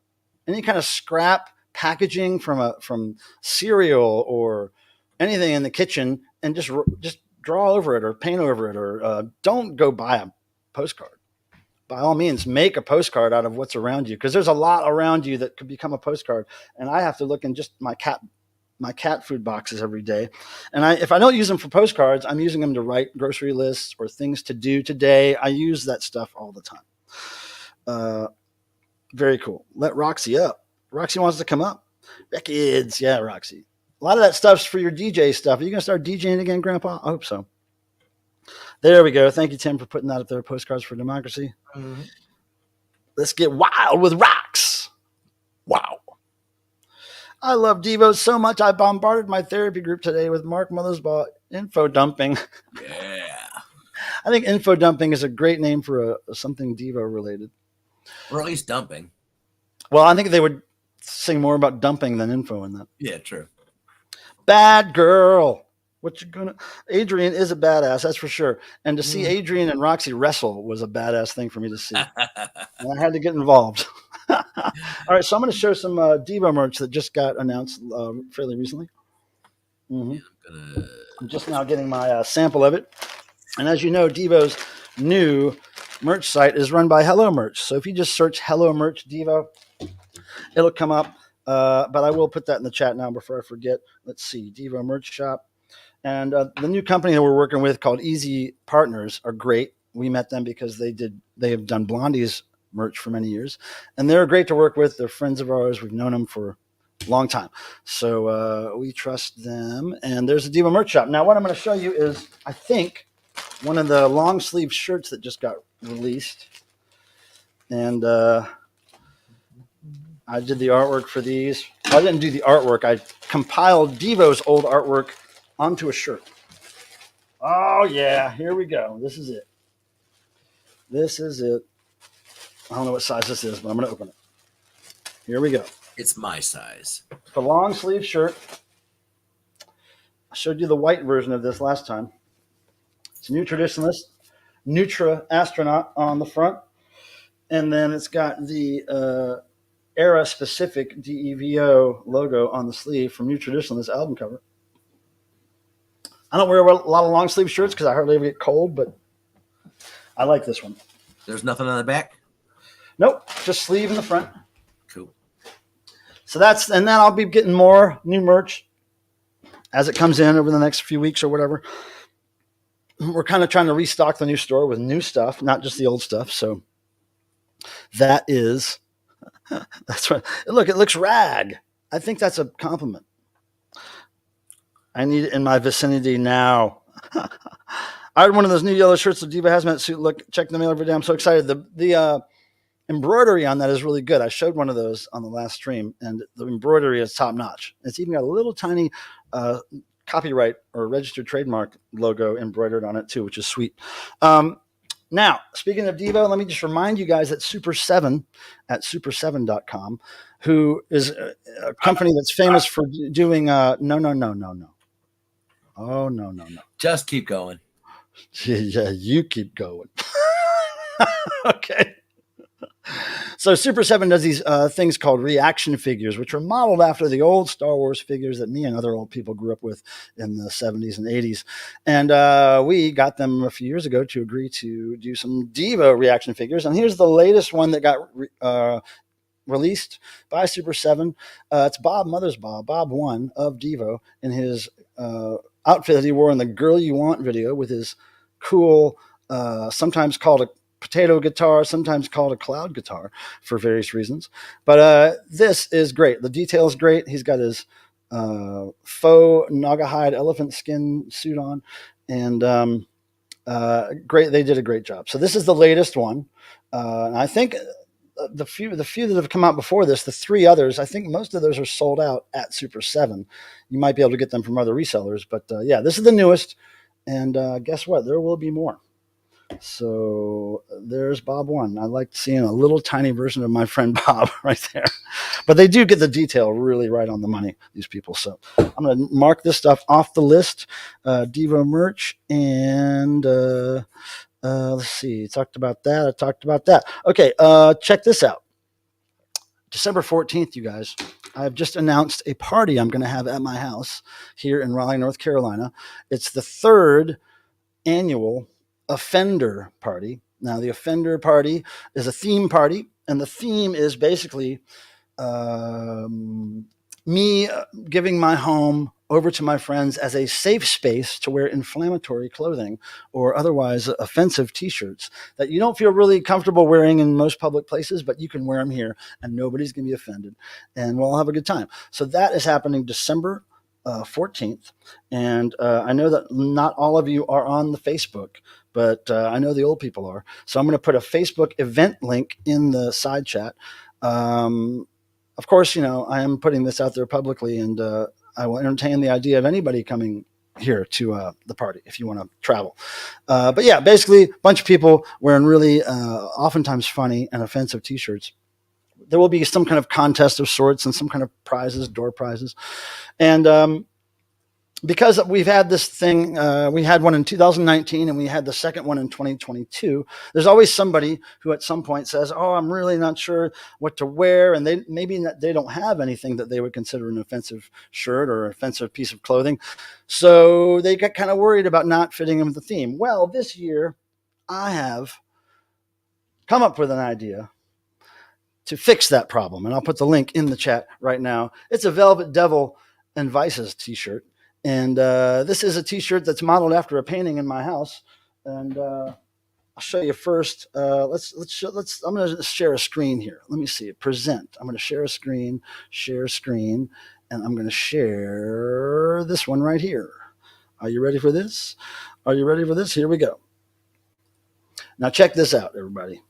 Any kind of scrap packaging from cereal or anything in the kitchen, and just draw over it or paint over it, or don't go buy a postcard. by all means, make a postcard out of what's around you, because there's a lot around you that could become a postcard. And I have to look in just my cat food boxes every day. And if I don't use them for postcards, I'm using them to write grocery lists or things to do today. I use that stuff all the time. Very cool. Let Roxy up. Roxy wants to come up. Kids, yeah, Roxy. A lot of that stuff's for your DJ stuff. Are you going to start DJing again, Grandpa? I hope so. There we go. Thank you, Tim, for putting that up there. Postcards for Democracy. Mm-hmm. Let's get wild with rocks. Wow. I love DEVOs so much, I bombarded my therapy group today with Mark Mothersbaugh info dumping. Yeah. I think info dumping is a great name for something DEVO related. Or at least dumping. Well, I think they would sing more about dumping than info in that. Yeah, true. Bad girl. What you gonna? Adrian is a badass, that's for sure. And to see Adrian and Roxy wrestle was a badass thing for me to see. And I had to get involved. All right, so I'm going to show some DEVO merch that just got announced fairly recently. Mm-hmm. Yeah, I'm just now getting my sample of it. And as you know, DEVO's new merch site is run by Hello Merch. So if you just search Hello Merch DEVO, it'll come up. But I will put that in the chat now before I forget. Let's see, DEVO Merch Shop. And the new company that we're working with called Easy Partners are great. We met them because they have done Blondie's merch for many years, and they're great to work with. They're friends of ours. We've known them for a long time, so we trust them. And there's a DEVO merch shop. Now what I'm going to show you is, I think, one of the long sleeve shirts that just got released, and I did the artwork for these. I didn't do the artwork. I compiled DEVO's old artwork onto a shirt. Oh yeah, here we go. This is it. I don't know what size this is, but I'm going to open it. Here we go. It's my size. It's a long sleeve shirt. I showed you the white version of this last time. It's a New Traditionalist, Nutra astronaut on the front. And then it's got the era-specific DEVO logo on the sleeve from New Traditionalist album cover. I don't wear a lot of long sleeve shirts because I hardly ever get cold, but I like this one. There's nothing on the back? Nope, just sleeve in the front. Cool. So and then I'll be getting more new merch as it comes in over the next few weeks or whatever. We're kind of trying to restock the new store with new stuff, not just the old stuff. So that's what, look, it looks rad. I think that's a compliment. I need it in my vicinity now. I had one of those new yellow shirts, the DEVO hazmat suit look. Check the mail every day. I'm so excited. The embroidery on that is really good. I showed one of those on the last stream, and the embroidery is top notch. It's even got a little tiny copyright or registered trademark logo embroidered on it too, which is sweet. Now, speaking of DEVO, let me just remind you guys that Super 7 at super7.com, who is a company that's famous for doing no. Oh, no. Just keep going. Yeah, you keep going. Okay. So Super 7 does these things called reaction figures, which are modeled after the old Star Wars figures that me and other old people grew up with in the 70s and 80s. And we got them a few years ago to agree to do some DEVO reaction figures. And here's the latest one that got released by Super 7. It's Bob Mothersbaugh, Bob 1 of DEVO, in his outfit that he wore in the Girl You Want video with his cool, sometimes called a potato guitar, sometimes called a cloud guitar for various reasons. But this is great. The detail is great. He's got his faux Naugahyde elephant skin suit on, and great. They did a great job. So this is the latest one. And I think the few that have come out before this, the three others, I think most of those are sold out at Super 7. You might be able to get them from other resellers, but yeah, this is the newest. And guess what? There will be more. So there's Bob 1. I like seeing a little tiny version of my friend Bob right there. But they do get the detail really right on the money, these people. So I'm going to mark this stuff off the list. DEVO merch. And let's see. I talked about that. Okay, check this out. December 14th, you guys. I've just announced a party I'm going to have at my house here in Raleigh, North Carolina. It's the third annual Offender Party. Now, the offender party is a theme party, and the theme is basically me giving my home over to my friends as a safe space to wear inflammatory clothing or otherwise offensive t-shirts that you don't feel really comfortable wearing in most public places, but you can wear them here and nobody's going to be offended and we'll have a good time. So that is happening December 14th. And I know that not all of you are on the Facebook, but I know the old people are. So I'm going to put a Facebook event link in the side chat. Of course, I am putting this out there publicly, and I will entertain the idea of anybody coming here to the party if you want to travel. But yeah, basically, a bunch of people wearing really oftentimes funny and offensive t-shirts. There will be some kind of contest of sorts and some kind of prizes, door prizes. And because we've had this thing, we had one in 2019 and we had the second one in 2022. There's always somebody who at some point says, "Oh, I'm really not sure what to wear," and they don't have anything that they would consider an offensive shirt or offensive piece of clothing, so they get kind of worried about not fitting in with the theme. Well, this year I have come up with an idea to fix that problem, and I'll put the link in the chat right now. It's a Velvet Devil and Vices t-shirt. And this is a t-shirt that's modeled after a painting in my house. And I'll show you first. I'm going to share a screen here. Let me see. Present. I'm going to share screen, and I'm going to share this one right here. Are you ready for this? Here we go. Now check this out, everybody.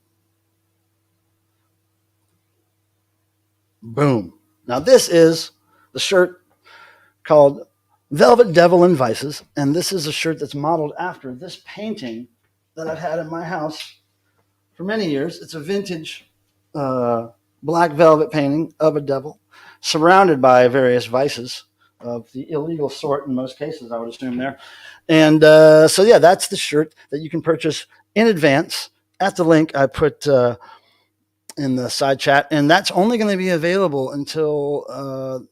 Boom. Now this is the shirt called Velvet Devil and Vices, and this is a shirt that's modeled after this painting that I've had in my house for many years. It's a vintage black velvet painting of a devil surrounded by various vices of the illegal sort in most cases, I would assume there. And so, yeah, that's the shirt that you can purchase in advance at the link I put in the side chat, and that's only going to be available until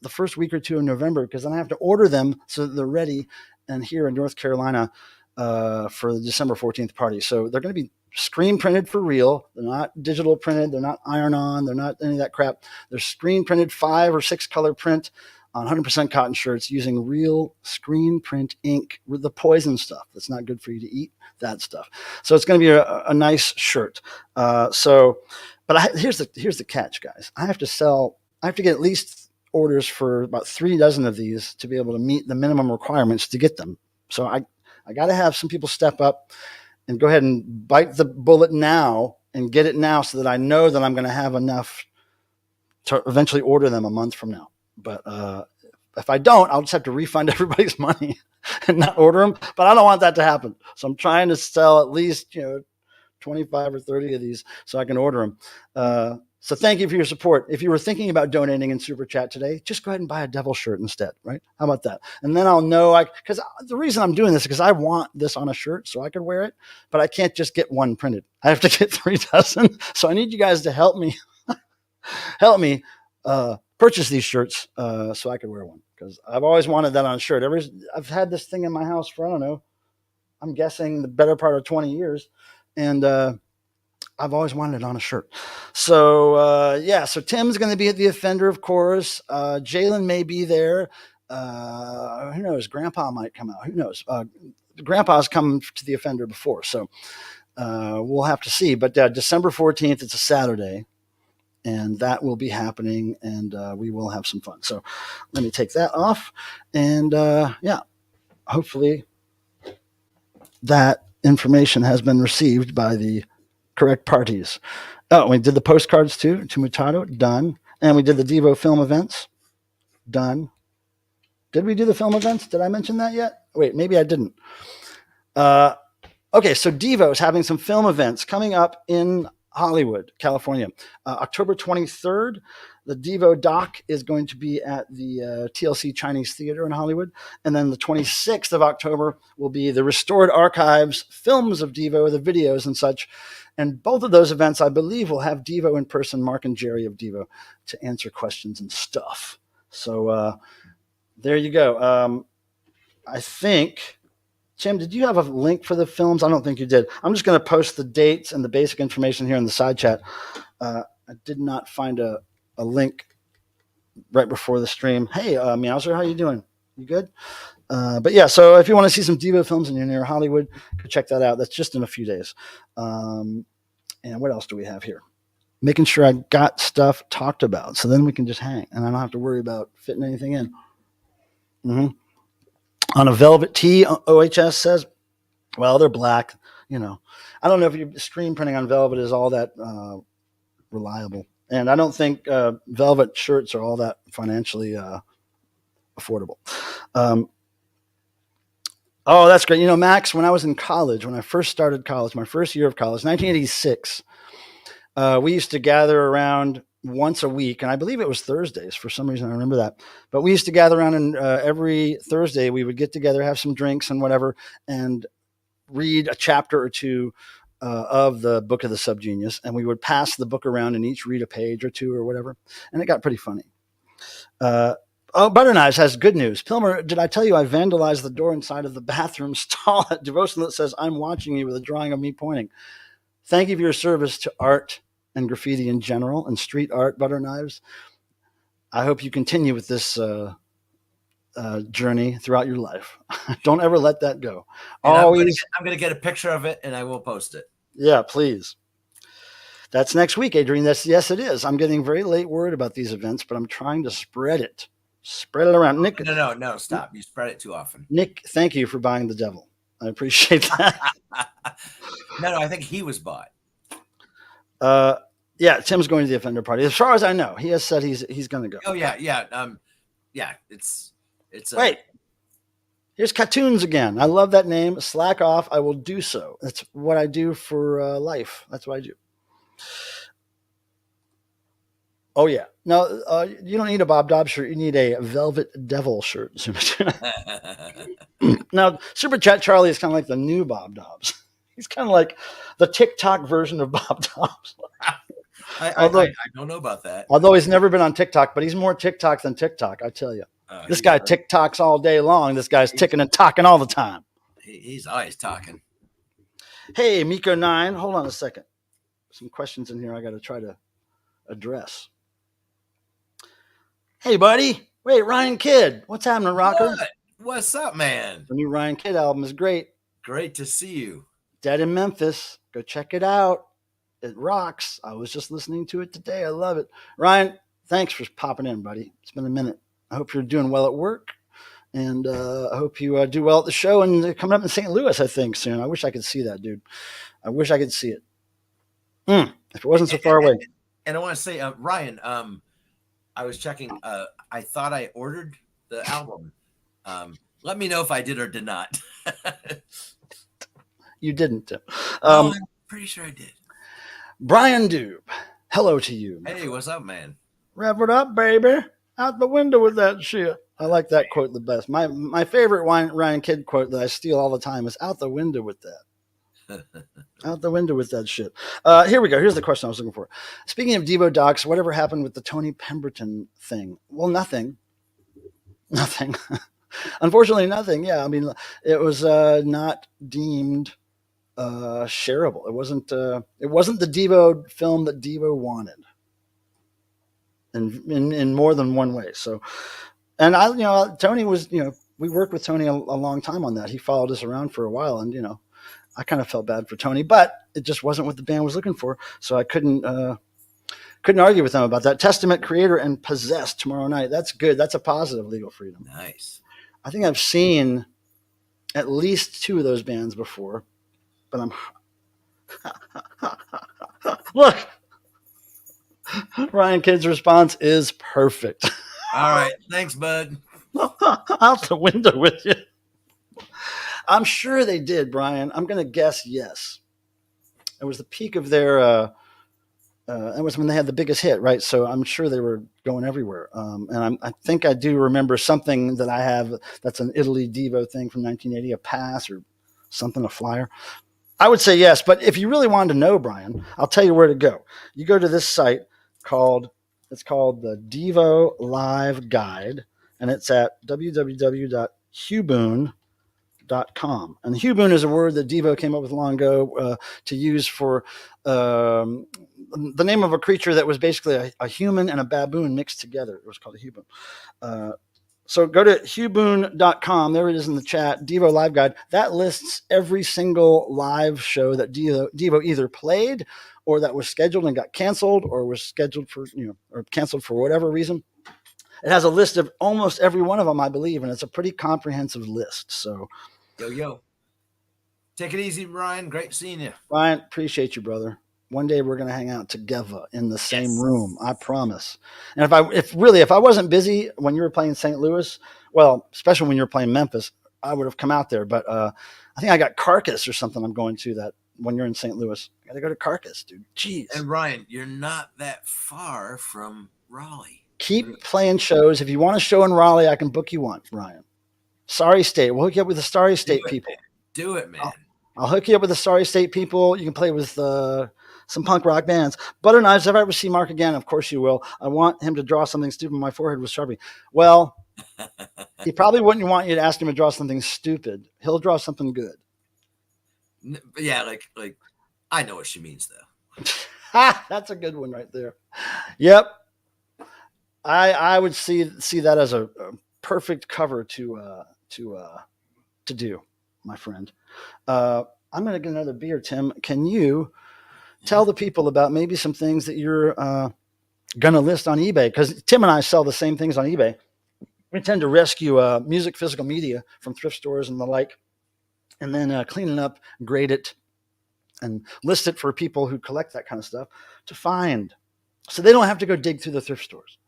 the first week or two of November, because then I have to order them so that they're ready and here in North Carolina for the December 14th party. So they're going to be screen printed for real. They're not digital printed. They're not iron on. They're not any of that crap. They're screen printed 5 or 6 color print on 100% cotton shirts using real screen print ink with the poison stuff that's not good for you to eat, that stuff. So it's going to be a nice shirt. But here's the catch, guys. I have to get at least orders for about 3 dozen of these to be able to meet the minimum requirements to get them. So I got to have some people step up and go ahead and bite the bullet now and get it now so that I know that I'm going to have enough to eventually order them a month from now. But if I don't, I'll just have to refund everybody's money and not order them. But I don't want that to happen. So I'm trying to sell at least, 25 or 30 of these so I can order them. So thank you for your support. If you were thinking about donating in Super Chat today, just go ahead and buy a devil shirt instead, right? How about that? And then I'll know, because the reason I'm doing this is because I want this on a shirt so I could wear it, but I can't just get one printed. I have to get 3 dozen. So I need you guys to help me purchase these shirts so I could wear one, because I've always wanted that on a shirt. I've had this thing in my house for, I don't know, I'm guessing the better part of 20 years. And I've always wanted it on a shirt. So, so Tim's going to be at the offender, of course. Jalen may be there. Who knows? Grandpa might come out. Who knows? Grandpa's come to the offender before. So we'll have to see. But December 14th, it's a Saturday. And that will be happening. And we will have some fun. So let me take that off. And hopefully that information has been received by the correct parties. Oh, we did the postcards too, to Mutato, done. And we did the DEVO film events, done. Did we do the film events? Did I mention that yet? Wait, maybe I didn't. Okay, so DEVO is having some film events coming up in Hollywood, California. October 23rd, the DEVO doc is going to be at the TLC Chinese Theater in Hollywood. And then the 26th of October will be the Restored Archives films of DEVO, the videos and such. And both of those events, I believe, will have DEVO in person, Mark and Jerry of DEVO, to answer questions and stuff. So there you go. I think Tim, did you have a link for the films? I don't think you did. I'm just going to post the dates and the basic information here in the side chat. I did not find a link right before the stream. Hey, Meowser, how you doing? You good? But yeah, so if you want to see some DEVO films and you're near Hollywood, go check that out. That's just in a few days. And what else do we have here? Making sure I got stuff talked about, so then we can just hang, and I don't have to worry about fitting anything in. Mm-hmm. On a velvet tee, OHS says, well, they're black. I don't know if your screen printing on velvet is all that reliable, and I don't think velvet shirts are all that financially affordable. Oh, that's great. Max, when I was in college, when I first started college, my first year of college, 1986, we used to gather around once a week, and I believe it was Thursdays. For some reason, I remember that. But we used to gather around, and every Thursday we would get together, have some drinks and whatever, and read a chapter or two of the Book of the Subgenius, and we would pass the book around and each read a page or two or whatever, and it got pretty funny. Butter Knives has good news. Pilmer, did I tell you I vandalized the door inside of the bathroom stall at Devotion that says, I'm watching you, with a drawing of me pointing? Thank you for your service to art and graffiti in general and street art, Butter Knives. I hope you continue with this journey throughout your life. Don't ever let that go. And Always. I'm going to get a picture of it and I will post it. Yeah, please. That's next week, Adrian. Yes, it is. I'm getting very late word about these events, but I'm trying to spread it. Spread it around. Nick. No, stop. You spread it too often. Nick, thank you for buying the devil. I appreciate that. No, I think he was bought. Yeah, Tim's going to the offender party. As far as I know, he has said he's going to go. Oh yeah. It's wait. Here's Cartoons again. I love that name. Slack off. I will do so. That's what I do for life. That's what I do. Oh yeah. No, you don't need a Bob Dobbs shirt. You need a Velvet Devil shirt. Now, Super Chat Charlie is kind of like the new Bob Dobbs. He's kind of like the TikTok version of Bob Dobbs. I don't know about that. Although he's never been on TikTok, but he's more TikTok than TikTok, I tell you. This guy TikToks all day long. This guy's ticking and talking all the time. He's always talking. Hey, Miko9, hold on a second. Some questions in here I got to try to address. Hey, buddy. Wait, Ryan Kidd. What's happening, Rocker? What's up, man? The new Ryan Kidd album is great. Great to see you. Dead in Memphis. Go check it out. It rocks. I was just listening to it today. I love it. Ryan, thanks for popping in, buddy. It's been a minute. I hope you're doing well at work. And I hope you do well at the show. And coming up in St. Louis, I think, soon. I wish I could see that, dude. I wish I could see it. If it wasn't so far away. And I want to say, Ryan, I was checking. I thought I ordered the album. Let me know if I did or did not. You didn't. I'm pretty sure I did. Brian Doob, hello to you. Hey, what's up, man? Rev it up, baby. Out the window with that shit. I like that quote the best. My favorite Ryan Kidd quote that I steal all the time is out the window with that. Out the window with that shit. Here we go. Here's the question I was looking for. Speaking of Devo docs, whatever happened with the Tony Pemberton thing? Well, nothing. Nothing. Unfortunately, nothing. Yeah, I mean, it was not deemed shareable. It wasn't the DEVO film that DEVO wanted, in more than one way. So, and Tony was, we worked with Tony a long time on that. He followed us around for a while, and I kind of felt bad for Tony, but it just wasn't what the band was looking for. So I couldn't argue with them about that. Testament, Creator, and Possessed tomorrow night. That's good. That's a positive legal freedom. Nice. I think I've seen at least two of those bands before, but I'm look. Ryan Kidd's response is perfect. All right. Thanks, bud. Out the window with you. I'm sure they did, Brian. I'm going to guess yes. It was the peak of their it was when they had the biggest hit, right? So I'm sure they were going everywhere. And I think I do remember something that I have that's an Italy Devo thing from 1980, a pass or something, a flyer. I would say yes, but if you really wanted to know, Brian, I'll tell you where to go. You go to this site called the DEVO Live Guide, and it's at www.huboon.com. hubun.com. And hubun is a word that Devo came up with long ago to use for the name of a creature that was basically a human and a baboon mixed together. It was called a hubun. So go to hubun.com. There it is in the chat. Devo Live Guide. That lists every single live show that Devo either played or that was scheduled and got canceled or was scheduled for, or canceled for whatever reason. It has a list of almost every one of them, I believe, and it's a pretty comprehensive list. So, yo. Take it easy, Ryan. Great seeing you. Ryan, appreciate you, brother. One day we're going to hang out together in the same room. I promise. And if I wasn't busy when you were playing St. Louis, well, especially when you were playing Memphis, I would have come out there. But I think I got Carcass or something I'm going to that when you're in St. Louis. I got to go to Carcass, dude. Jeez. And Ryan, you're not that far from Raleigh. Keep playing shows. If you want a show in Raleigh, I can book you one, Ryan. Sorry State. We'll hook you up with the Sorry State people. Do it, man. I'll hook you up with the Sorry State people. You can play with some punk rock bands. Butter Knives, if I ever see Mark again, of course you will. I want him to draw something stupid on my forehead with Sharpie. Well, he probably wouldn't want you to ask him to draw something stupid. He'll draw something good. Yeah, like I know what she means, though. That's a good one right there. Yep. I would see that as a perfect cover to do, my friend. I'm going to get another beer, Tim. Can you tell the people about maybe some things that you're going to list on eBay? Because Tim and I sell the same things on eBay. We tend to rescue music, physical media from thrift stores and the like, and then clean it up, grade it, and list it for people who collect that kind of stuff to find. So they don't have to go dig through the thrift stores.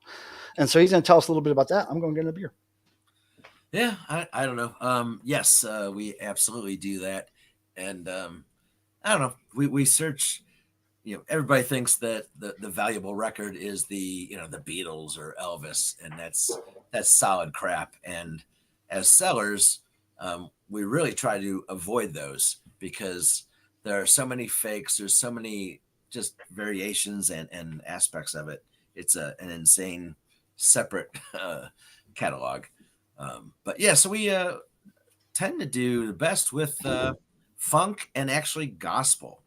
And so he's going to tell us a little bit about that. I'm going to get a beer. Yeah, I don't know. Yes, we absolutely do that. And I don't know. We search, everybody thinks that the valuable record is the Beatles or Elvis, and that's solid crap. And as sellers, we really try to avoid those because there are so many fakes. There's so many just variations and aspects of it. It's an insane separate catalog. But yeah, so we tend to do the best with funk and actually gospel.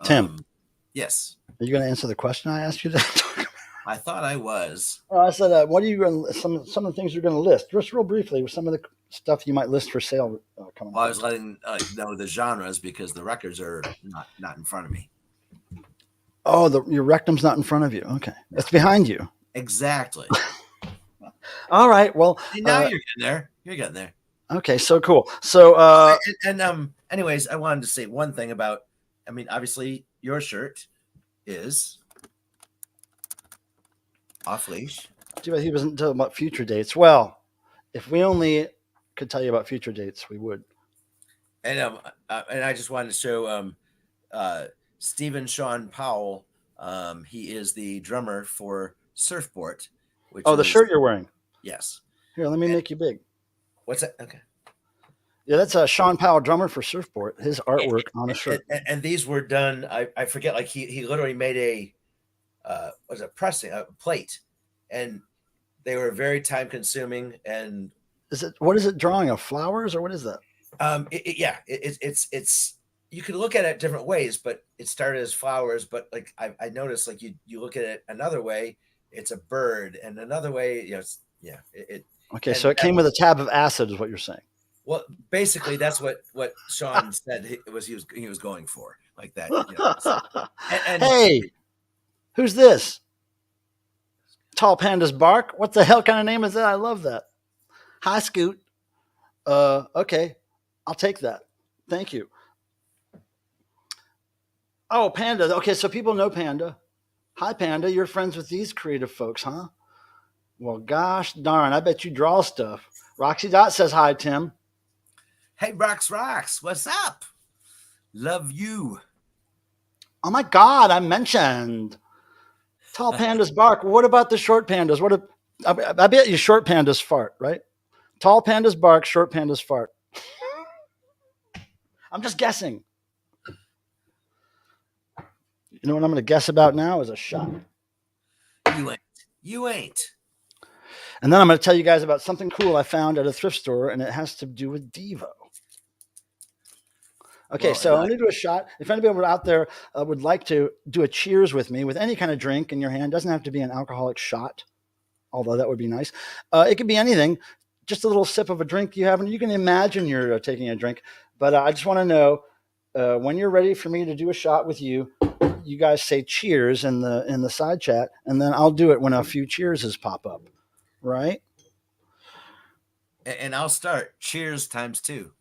Tim. Yes. Are you going to answer the question I asked you to talk about? I thought I was. I said, what are you going to, some of the things you're going to list? Just real briefly, with some of the stuff you might list for sale coming up. I was letting know the genres because the records are not in front of me. Oh, your rectum's not in front of you. Okay. It's behind you. Exactly. All right. Well, now you're getting there. You're getting there. Okay. So cool. So, anyways, I wanted to say one thing about, obviously your shirt is off leash. He wasn't talking about future dates. Well, if we only could tell you about future dates, we would. And I just wanted to show Stephen Sean Powell. He is the drummer for Surfboard. The shirt you're wearing. Yes. Here, let me make you big. What's that? Okay. Yeah, that's a Sean Powell, drummer for Surfboard. His artwork on a shirt. And these were done. I forget. Like he literally made a plate, and they were very time consuming. And what is it drawing of flowers or what is that? It's you can look at it different ways, but it started as flowers. But like I noticed, like you look at it another way, it's a bird, and another way, Okay, so it came with a tab of acid, is what you're saying. Well, basically, that's what Sean said he was going for, like that. Hey, who's this? Tall Pandas Bark? What the hell kind of name is that? I love that. Hi, Scoot. Okay, I'll take that. Thank you. Oh, Panda. Okay, so people know Panda. Hi, Panda. You're friends with these creative folks, huh? Well, gosh darn, I bet you draw stuff. Roxy Dot says hi, Tim. Hey, Rox, what's up? Love you. Oh, my God, I mentioned. Tall Pandas Bark. What about the short pandas? I bet you short pandas fart, right? Tall Pandas Bark, short pandas fart. I'm just guessing. You know what I'm going to guess about now is a shot. You ain't. And then I'm going to tell you guys about something cool I found at a thrift store, and it has to do with Devo. Okay, Well, so I'm going to do a shot. If anybody out there would like to do a cheers with me with any kind of drink in your hand, doesn't have to be an alcoholic shot, although that would be nice. It could be anything, just a little sip of a drink you have, and you can imagine you're taking a drink. But I just want to know when you're ready for me to do a shot with you. You guys say cheers in the side chat, and then I'll do it when a few cheerses pop up. Right? and I'll start. Cheers ×2.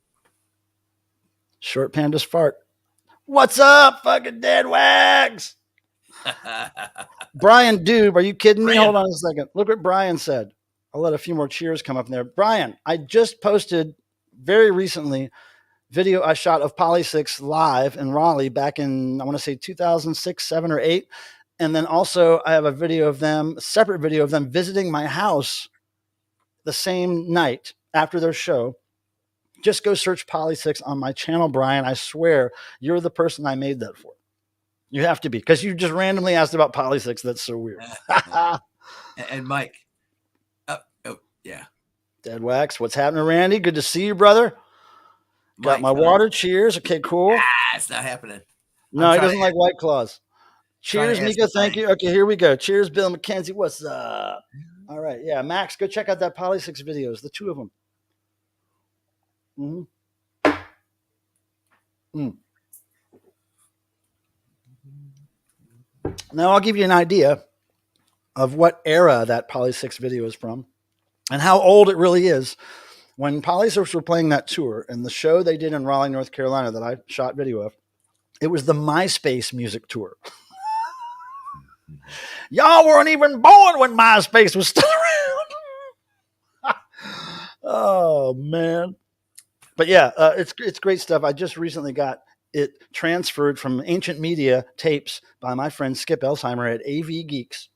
Short pandas fart. What's up, fucking dead wags? Brian Doob, are you kidding me? Brian. Hold on a second. Look what Brian said. I'll let a few more cheers come up in there. Brian, I just posted very recently video I shot of Poly6 live in Raleigh back in, I want to say 2006, 7, or 8. And then also I have a video of them, a separate video of them visiting my house the same night after their show. Just go search Poly6 on my channel, Brian. I swear you're the person I made that for. You have to be, because you just randomly asked about Poly6. That's so weird. And Mike. Oh, yeah. Dead Wax. What's happening, Randy? Good to see you, brother. Got my water. Cheers. Okay, cool. It's not happening. No, he doesn't like White Claws. Cheers, Mika. Thank you. Okay, here we go. Cheers, Bill McKenzie. What's up? All right. Yeah, Max, go check out that Poly6 videos, the two of them. Now I'll give you an idea of what era that Poly6 video is from and how old it really is. When Poly6 were playing that tour and the show they did in Raleigh, North Carolina that I shot video of, it was the MySpace music tour. Y'all weren't even born when MySpace was still around. Oh, man. But yeah, it's great stuff. I just recently got it transferred from Ancient Media tapes by my friend Skip Elsheimer at AV Geeks.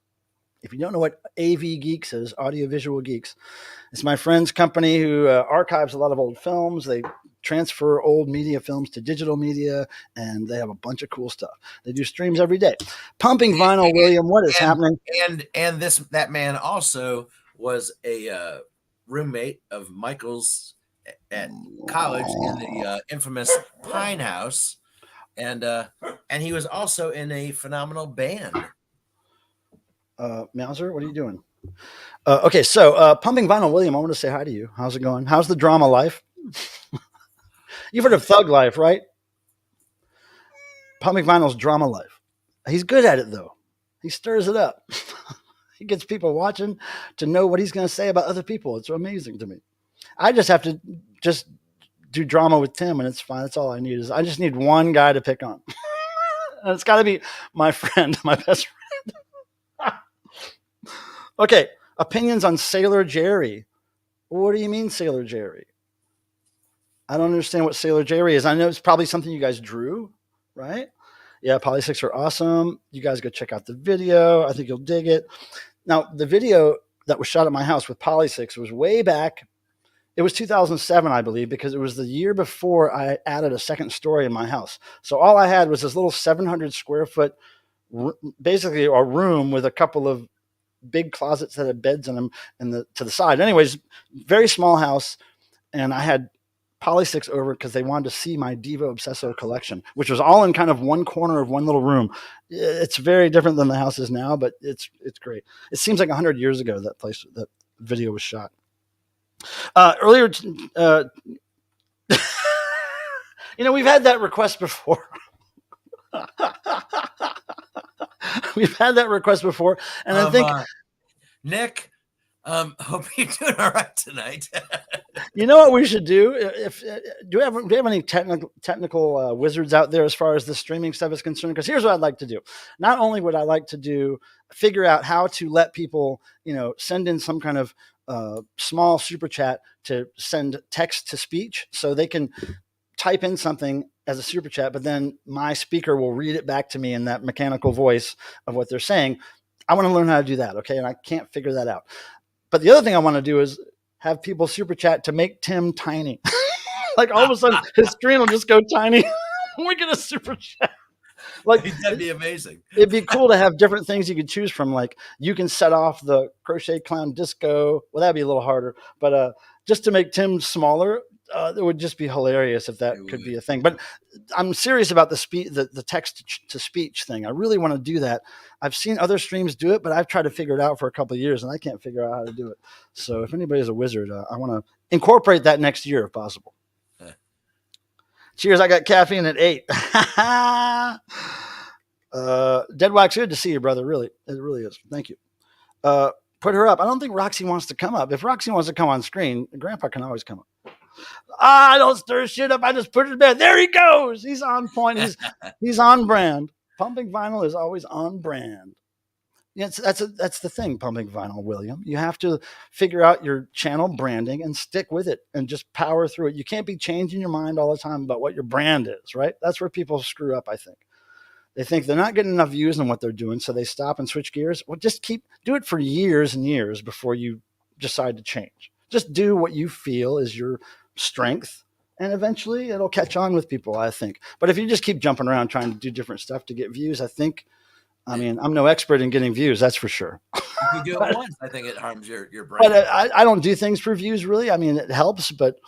If you don't know what AV Geeks is, Audiovisual Geeks, it's my friend's company who archives a lot of old films. They transfer old media films to digital media, and they have a bunch of cool stuff. They do streams every day. Pumping Vinyl, William, what is happening? And that man also was a roommate of Michael's at college in the infamous Pine House, and he was also in a phenomenal band. Mauser, what are you doing? Okay, so Pumping Vinyl, William, I want to say hi to you. How's it going? How's the drama life? You've heard of Thug Life, right? Pumping Vinyl's drama life. He's good at it, though. He stirs it up. He gets people watching to know what he's going to say about other people. It's amazing to me. I just have to just do drama with Tim, and it's fine. That's all I need. I just need one guy to pick on. And it's got to be my friend, my best friend. Okay, opinions on Sailor Jerry. What do you mean, Sailor Jerry? I don't understand what Sailor Jerry is. I know it's probably something you guys drew, right? Yeah, Poly6 are awesome. You guys go check out the video. I think you'll dig it. Now, the video that was shot at my house with Poly6 was way back. It was 2007, I believe, because it was the year before I added a second story in my house. So all I had was this little 700 square foot, basically a room with a couple of big closets that had beds in them to the side. Anyways, very small house. And I had Poly6 over because they wanted to see my DEVO Obsesso collection, which was all in kind of one corner of one little room. It's very different than the house is now, but it's great. It seems like 100 years ago that video was shot. Earlier, we've had that request before. We've had that request before, and I think Nick, hope you're doing all right tonight. You know what we should do? Do we have any technical wizards out there as far as the streaming stuff is concerned? Because here's what I'd like to do. Not only would I like to figure out how to let people, send in some kind of small super chat to send text to speech, so they can type in something as a super chat, but then my speaker will read it back to me in that mechanical voice of what they're saying. I want to learn how to do that. Okay. And I can't figure that out. But the other thing I want to do is have people super chat to make Tim tiny. Like all of a sudden his screen will just go tiny. We get a super chat. Like that'd be amazing. It'd be cool to have different things you could choose from. Like you can set off the crochet clown disco. Well, that'd be a little harder, but just to make Tim smaller, It would just be hilarious if that It could would. be a thing. But I'm serious about the text to speech thing. I really want to do that. I've seen other streams do it, but I've tried to figure it out for a couple of years, and I can't figure out how to do it. So if anybody's a wizard, I want to incorporate that next year if possible. Cheers! I got caffeine at 8. Dead Wax, good to see you, brother. Really, it really is. Thank you. Put her up. I don't think Roxy wants to come up. If Roxy wants to come on screen, Grandpa can always come up. I don't stir shit up. I just put it in bed. There he goes. He's on point. He's on brand. Pumping vinyl is always on brand. Yeah, that's the thing. Pumping vinyl, William. You have to figure out your channel branding and stick with it and just power through it. You can't be changing your mind all the time about what your brand is, right? That's where people screw up, I think. They think they're not getting enough views on what they're doing, so they stop and switch gears. Well, just do it for years and years before you decide to change. Just do what you feel is your strength, and eventually it'll catch on with people, I think. But if you just keep jumping around trying to do different stuff to get views, I mean, I'm no expert in getting views, that's for sure. If you do it once, I think it harms your brain. But I don't do things for views, really. I mean, it helps, but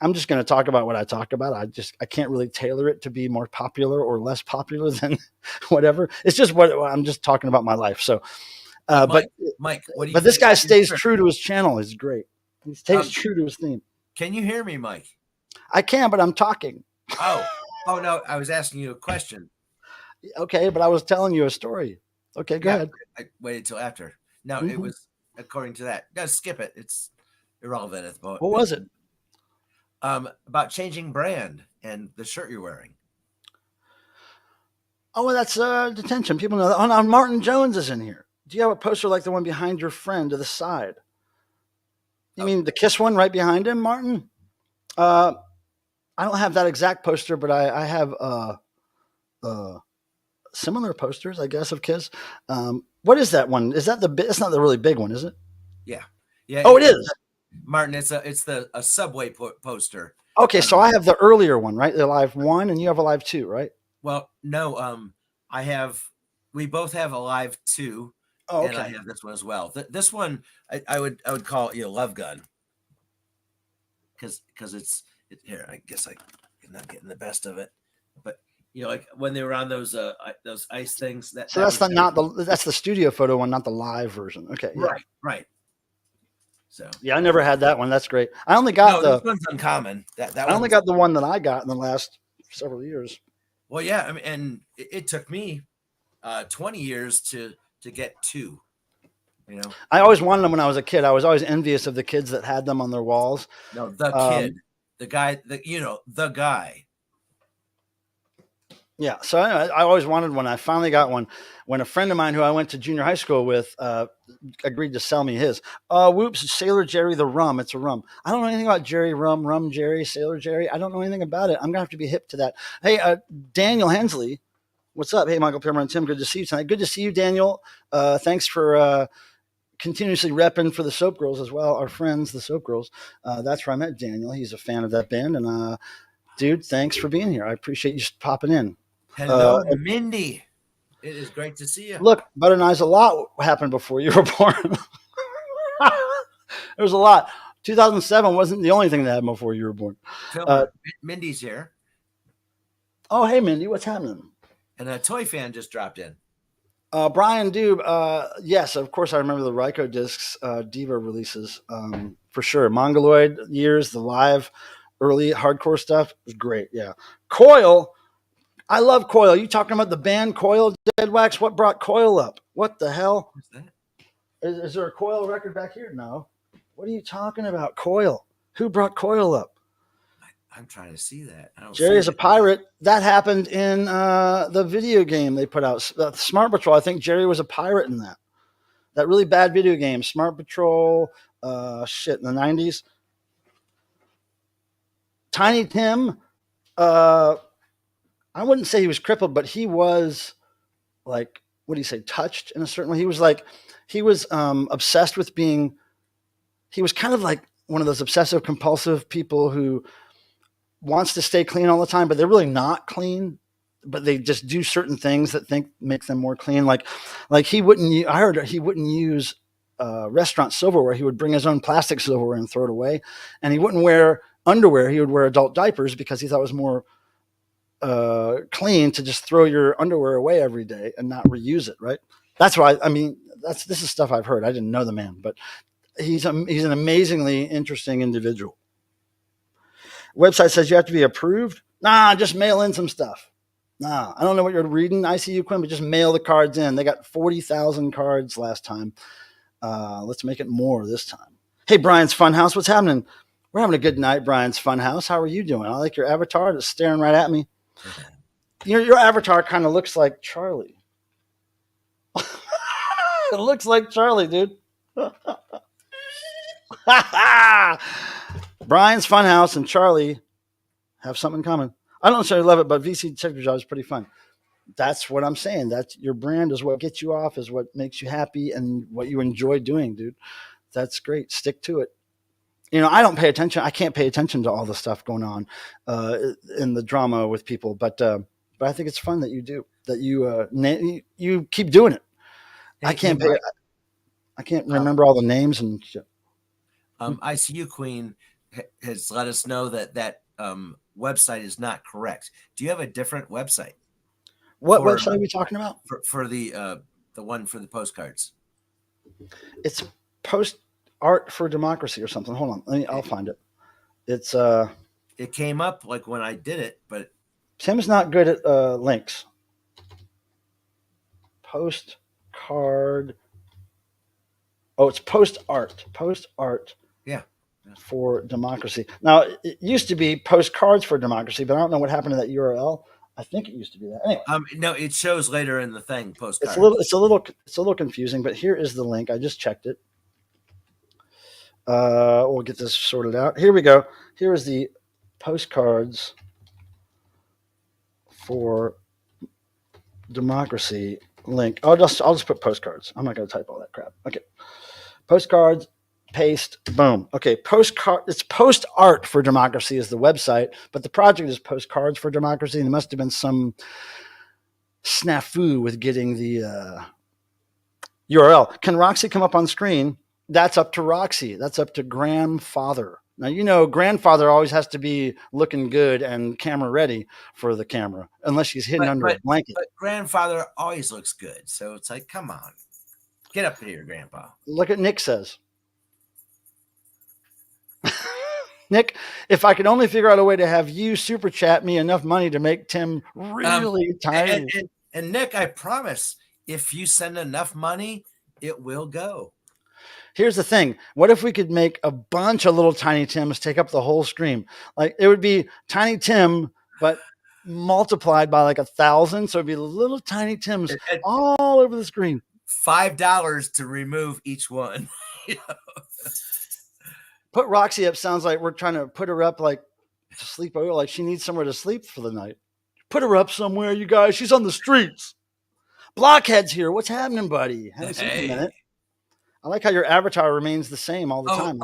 I'm just going to talk about what I talk about. I can't really tailor it to be more popular or less popular than whatever. It's just what I'm just talking about my life. So, Mike, what do you? But this guy stays true to his channel. He's great. He stays true to his theme. Can you hear me, Mike? I can, but I'm talking. Oh no! I was asking you a question. Okay, but I was telling you a story. Okay, go ahead. I waited till after. No, It was according to that. No, skip it. It's irrelevant at the moment. What was it? About changing brand and the shirt you're wearing. Oh, well, that's detention. People know that. Oh, now Martin Jones is in here. Do you have a poster like the one behind your friend to the side? You mean the Kiss one right behind him, Martin? I don't have that exact poster, but I have similar posters, I guess, of Kiss. What is that one? Is that it's not the really big one, is it? Yeah. Oh, it is. Martin, it's a Subway poster. Okay, so I have the earlier one, right? The Live 1, and you have a Live 2, right? Well, no, we both have a Live 2. Oh, okay. And I have this one as well. This one I would call it, Love Gun. Because it's here. I guess I'm not getting the best of it, but like when they were on those ice things. So that's that's the studio photo one, not the live version. Okay. Yeah. Right. So yeah, I never had that one. That's great. I only got this one's uncommon. I only got the one that I got in the last several years. Well, yeah, I mean, and it took me 20 years to get 2. I always wanted them when I was a kid. I was always envious of the kids that had them on their walls. No, the kid, the guy, the guy. Yeah, so anyway, I always wanted one. I finally got one when a friend of mine who I went to junior high school with agreed to sell me his. Whoops, Sailor Jerry the rum. It's a rum. I don't know anything about Jerry Rum Jerry, Sailor Jerry. I don't know anything about it. I'm going to have to be hip to that. Hey, Daniel Hensley, what's up? Hey, Michael Pimmer and Tim, good to see you tonight. Good to see you, Daniel. Thanks for continuously repping for the Soap Girls as well, our friends, the Soap Girls. That's where I met Daniel. He's a fan of that band. And dude, thanks for being here. I appreciate you popping in. Hello, Mindy. It is great to see you. Look, Butter-Eyes, a lot happened before you were born. There was a lot. 2007 wasn't the only thing that happened before you were born. Mindy's here. Oh, hey, Mindy, what's happening? And a toy fan just dropped in. Brian Dube, yes, of course I remember the Ryko discs, DEVO releases, for sure. Mongoloid years, the live, early hardcore stuff was great, yeah. Coil, I love Coil. You talking about the band Coil, Dead Wax? What brought Coil up? What the hell? What's that? Is there a Coil record back here? No. What are you talking about, Coil? Who brought Coil up? I'm trying to see that. Jerry is a pirate. That happened in the video game they put out. Smart Patrol. I think Jerry was a pirate in that. That really bad video game, Smart Patrol, in the 90s. Tiny Tim, I wouldn't say he was crippled, but he was like, what do you say, touched in a certain way. He was obsessed with he was kind of like one of those obsessive compulsive people who wants to stay clean all the time, but they're really not clean, but they just do certain things that make them more clean. Like he wouldn't, I heard he wouldn't use restaurant silverware. He would bring his own plastic silverware and throw it away. And he wouldn't wear underwear, he would wear adult diapers because he thought it was more clean to just throw your underwear away every day and not reuse it. Right. That's why, I mean, this is stuff I've heard. I didn't know the man, but he's an amazingly interesting individual. Website says you have to be approved. Nah, just mail in some stuff. Nah, I don't know what you're reading, ICU Quinn, but just mail the cards in. They got 40,000 cards last time. Let's make it more this time. Hey, Brian's Funhouse, what's happening? We're having a good night, Brian's Funhouse. How are you doing? I like your avatar. Just staring right at me. Your avatar kind of looks like Charlie. It looks like Charlie, dude. Brian's Funhouse and Charlie have something in common. I don't necessarily love it, but VC Detective Job is pretty fun. That's what I'm saying. That's your brand is what gets you off, is what makes you happy and what you enjoy doing, dude. That's great. Stick to it. I don't pay attention. I can't pay attention to all the stuff going on in the drama with people, but I think it's fun that you do, that you keep doing it. I can't remember all the names and shit. ICU Queen has let us know that website is not correct. Do you have a different website? What website are we talking about? For the one for the postcards. It's Post Art for Democracy or something. Hold on, I'll find it. It's it came up like when I did it, but Tim's not good at links. Postcard. Oh, it's Post Art. Post Art. Yeah. For Democracy. Now, it used to be Postcards for Democracy, but I don't know what happened to that URL. I think it used to be that. Anyway. No, it shows later in the thing. Postcards. It's a little confusing, but here is the link. I just checked it. We'll get this sorted out. Here we go. Here is the Postcards for Democracy link. I'll just put postcards. I'm not going to type all that crap. Okay. Postcards, paste, boom. Okay, it's Post Art for Democracy is the website, but the project is Postcards for Democracy, and there must have been some snafu with getting the URL. Can Roxy come up on screen? That's up to Roxy. That's up to grandfather. Now, grandfather always has to be looking good and camera ready for the camera, unless she's hidden under a blanket. But grandfather always looks good, so it's like, come on. Get up here, Grandpa. Look at Nick says. Nick, if I could only figure out a way to have you super chat me enough money to make Tim really tiny. And Nick, I promise, if you send enough money, it will go. Here's the thing. What if we could make a bunch of little Tiny Tims take up the whole screen? Like, it would be Tiny Tim, but multiplied by like 1,000. So it'd be little Tiny Tims all over the screen. $5 to remove each one. Put Roxy up sounds like we're trying to put her up like to sleep over, like she needs somewhere to sleep for the night. Put her up somewhere, you guys. She's on the streets. Blockhead's here. What's happening, buddy? Haven't seen you in a minute. I like how your avatar remains the same all the time.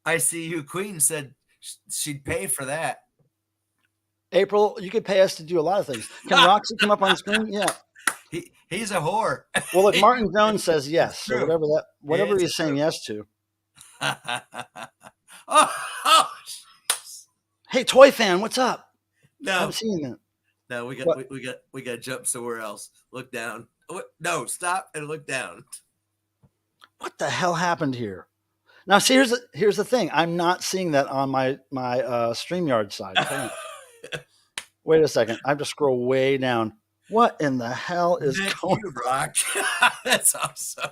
ICU Queen said she'd pay for that. April, you could pay us to do a lot of things. Can Roxy come up on screen? Yeah. He's a whore. Well, look, Martin Jones says yes. So whatever he's saying yes to. Hey, Toy Fan, what's up? No, I haven't seen that. No, we got to jump somewhere else. Look down. No, stop and look down. What the hell happened here? Now, see, here's the thing. I'm not seeing that on my StreamYard side. Wait a second. I have to scroll way down. What in the hell is going on? Rock. That's awesome.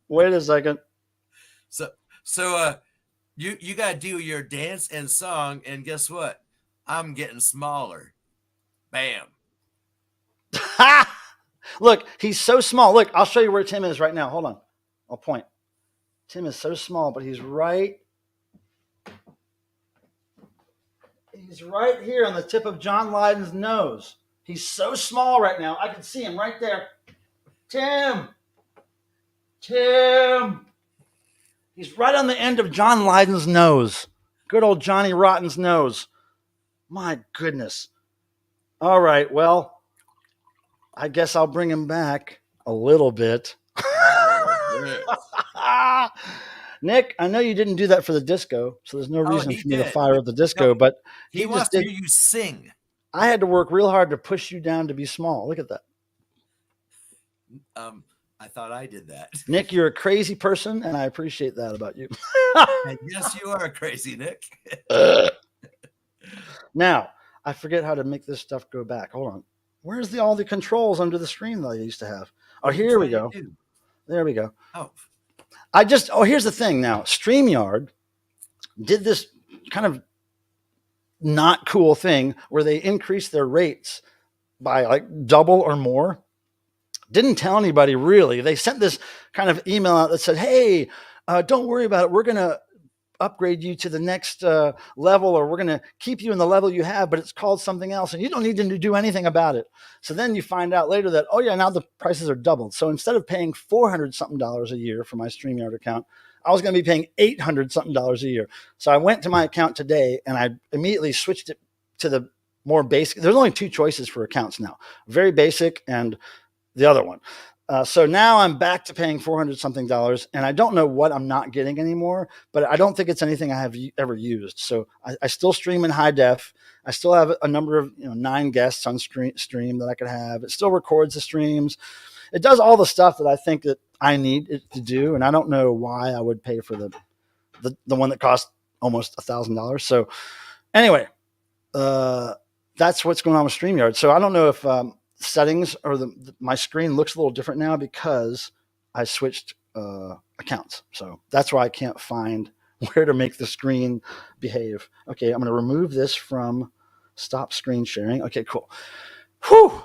Wait a second. So you got to do your dance and song, and guess what? I'm getting smaller. Bam. Look, he's so small. Look, I'll show you where Tim is right now. Hold on. I'll point. Tim is so small, but he's right here on the tip of John Lydon's nose. He's so small right now. I can see him right there. Tim. He's right on the end of John Lydon's nose. Good old Johnny Rotten's nose. My goodness. All right, well, I guess I'll bring him back a little bit. Nick, I know you didn't do that for the disco, so there's no Oh, reason he for me to did. fire up the disco, No, but he he wants just to did. hear you sing. I had to work real hard to push you down to be small. Look at that. I thought I did that. Nick, you're a crazy person, and I appreciate that about you. And yes, you are crazy, Nick. Now, I forget how to make this stuff go back. Hold on. Where's all the controls under the screen that I used to have? Oh, What are you here we trying go. to do? There we go. Oh, Here's the thing now. StreamYard did this kind of not cool thing where they increased their rates by like double or more. Didn't tell anybody really. They sent this kind of email out that said, hey, don't worry about it. We're going to upgrade you to the next level, or we're going to keep you in the level you have, but it's called something else and you don't need to do anything about it. So then you find out later that, oh yeah, now the prices are doubled. So instead of paying $400 something a year for my StreamYard account, I was going to be paying $800 something a year. So I went to my account today and I immediately switched it to the more basic. There's only two choices for accounts now, very basic and the other one. So now I'm back to paying $400 something, and I don't know what I'm not getting anymore, but I don't think it's anything I have ever used. So I still stream in high def. I still have a number of 9 guests on stream that I could have. It still records the streams. It does all the stuff that I think that I need it to do, and I don't know why I would pay for the one that cost almost $1,000. So anyway, that's what's going on with StreamYard. So I don't know if settings or my screen looks a little different now because I switched accounts. So that's why I can't find where to make the screen behave. Okay, I'm going to remove this from stop screen sharing. Okay, cool. Whew.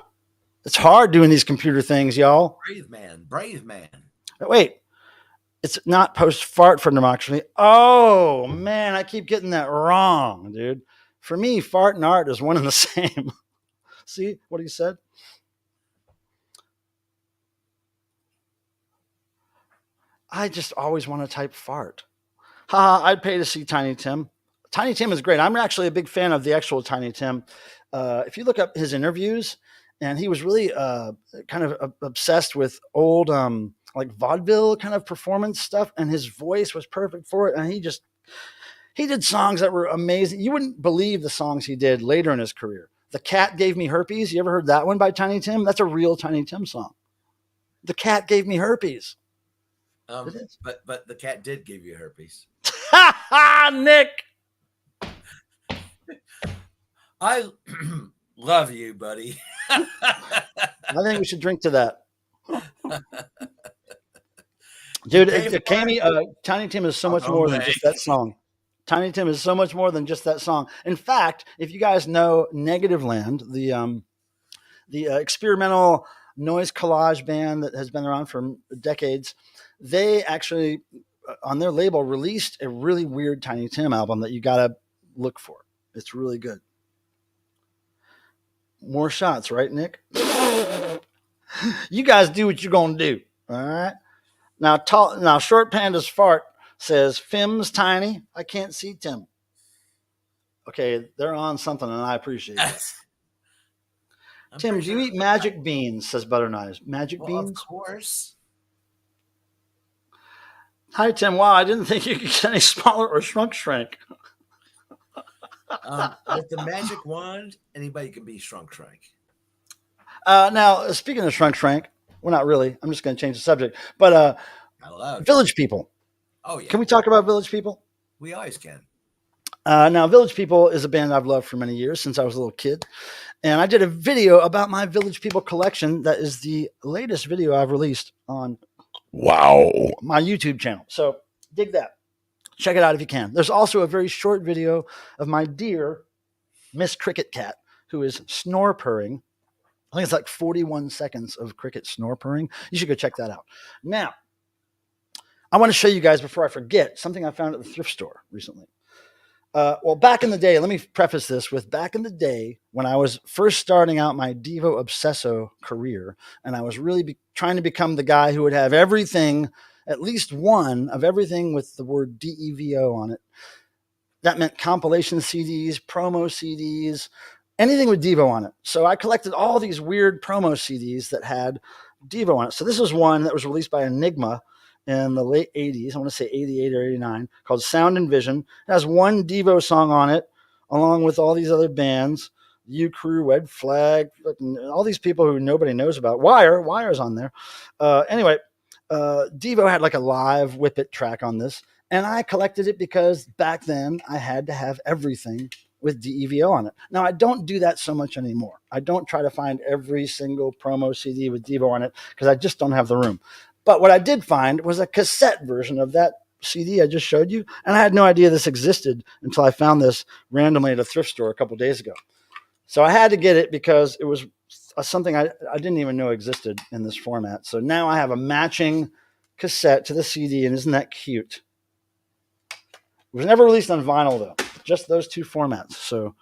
It's hard doing these computer things, y'all. brave man, brave man. Wait, it's not post fart for democracy. Oh man, I keep getting that wrong, dude. For me, fart and art is one and the same. See what he said? I just always want to type fart. Haha, I'd pay to see Tiny Tim. Tiny Tim is great. I'm actually a big fan of the actual Tiny Tim. If you look up his interviews, and he was really kind of obsessed with old like vaudeville kind of performance stuff, and his voice was perfect for it. And he did songs that were amazing. You wouldn't believe the songs he did later in his career. The Cat Gave Me Herpes. You ever heard that one by Tiny Tim? That's a real Tiny Tim song. The Cat Gave Me Herpes. But the cat did give you herpes. Ha ha, Nick. I love you, buddy. I think we should drink to that. Dude, Tiny Tim is so much more than just that song. Tiny Tim is so much more than just that song. In fact, if you guys know Negative Land, the experimental noise collage band that has been around for decades, they actually, on their label, released a really weird Tiny Tim album that you got to look for. It's really good. More shots, right, Nick? You guys do what you're going to do, all right? Now, Short Panda's fart says, Fim's tiny. I can't see Tim. Okay, they're on something, and I appreciate it. Tim, do you eat magic beans, says Butter Knives. Magic beans? Of course. Hi, Tim. Wow, I didn't think you could get any smaller or shrank. With the magic wand, anybody can be shrunk. Now, speaking of shrunk, well, not really. I'm just going to change the subject. But Village People. Oh, yeah. Can we talk about Village People? We always can. Now, Village People is a band I've loved for many years, since I was a little kid. And I did a video about my Village People collection. That is the latest video I've released on my YouTube channel. So dig that. Check it out if you can. There's also a very short video of my dear Miss Cricket Cat, who is snore purring. I think it's like 41 seconds of Cricket snore purring. You should go check that out. Now, I want to show you guys, before I forget, something I found at the thrift store recently. Well, back in the day, let me preface this with back in the day when I was first starting out my DEVO Obsesso career, and I was really trying to become the guy who would have everything, at least one of everything with the word DEVO on it. That meant compilation CDs, promo CDs, anything with DEVO on it. So I collected all these weird promo CDs that had DEVO on it. So this was one that was released by Enigma, in the late 80s. I want to say 88 or 89, called Sound and Vision. It has one Devo song on it, along with all these other bands. U Crew, Red Flag, all these people who nobody knows about. Wire's on there. Anyway, Devo had like a live Whip It track on this, and I collected it because back then I had to have everything with DEVO on it. Now, I don't do that so much anymore. I don't try to find every single promo CD with DEVO on it because I just don't have the room. But what I did find was a cassette version of that CD I just showed you, and I had no idea this existed until I found this randomly at a thrift store a couple days ago. So I had to get it because it was something I didn't even know existed in this format. So now I have a matching cassette to the CD, and isn't that cute? It was never released on vinyl, though. Just those two formats. So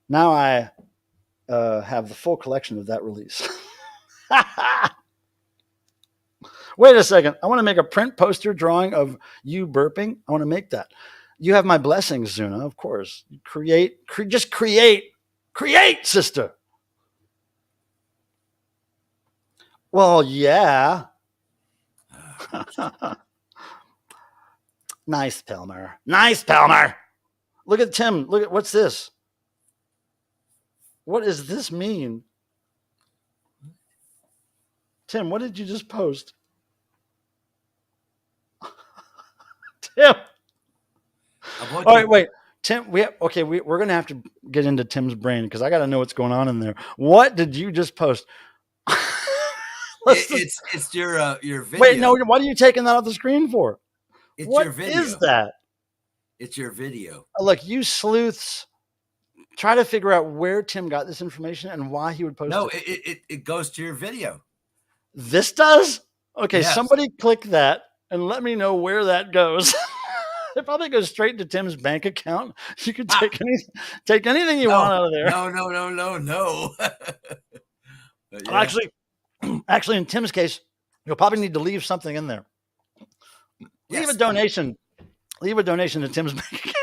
now I have the full collection of that release. Wait a second. I want to make a print poster drawing of you burping. I want to make that. You have my blessings, Zuna, of course. Just create, sister. Well, yeah. Nice, Pelmer. Look at Tim. Look at what's this? What does this mean? Tim, what did you just post? Tim. All right, wait. Tim, we're going to have to get into Tim's brain because I got to know what's going on in there. What did you just post? It's your video. Wait, no, what are you taking that off the screen for? It's what your video. Is that? It's your video. Look, you sleuths, try to figure out where Tim got this information and why he would post it. No, it goes to your video. This does? Okay, yes. Somebody click that and let me know where that goes. It probably goes straight to Tim's bank account. You can take anything you want out of there. No. Yeah. Actually, in Tim's case, you'll probably need to leave something in there. Leave a donation. Leave a donation to Tim's bank account.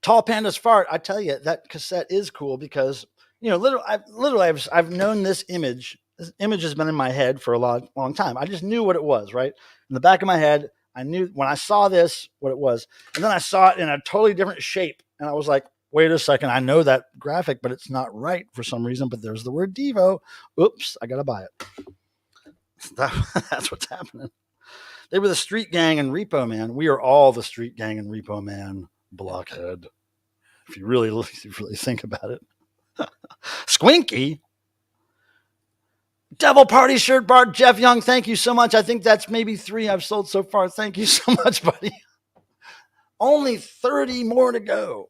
Tall Panda's Fart. I tell you, that cassette is cool because, I've known this image. This image has been in my head for a long time. I just knew what it was, right? In the back of my head, I knew when I saw this what it was. And then I saw it in a totally different shape. And I was like, wait a second. I know that graphic, but it's not right for some reason. But there's the word Devo. Oops, I got to buy it. That's what's happening. They were the Street Gang and Repo Man. We are all the Street Gang and Repo Man, blockhead. If you really think about it. Squinky. Devil Party Shirt Bar, Jeff Young, thank you so much. I think that's maybe 3 I've sold so far. Thank you so much, buddy. Only 30 more to go.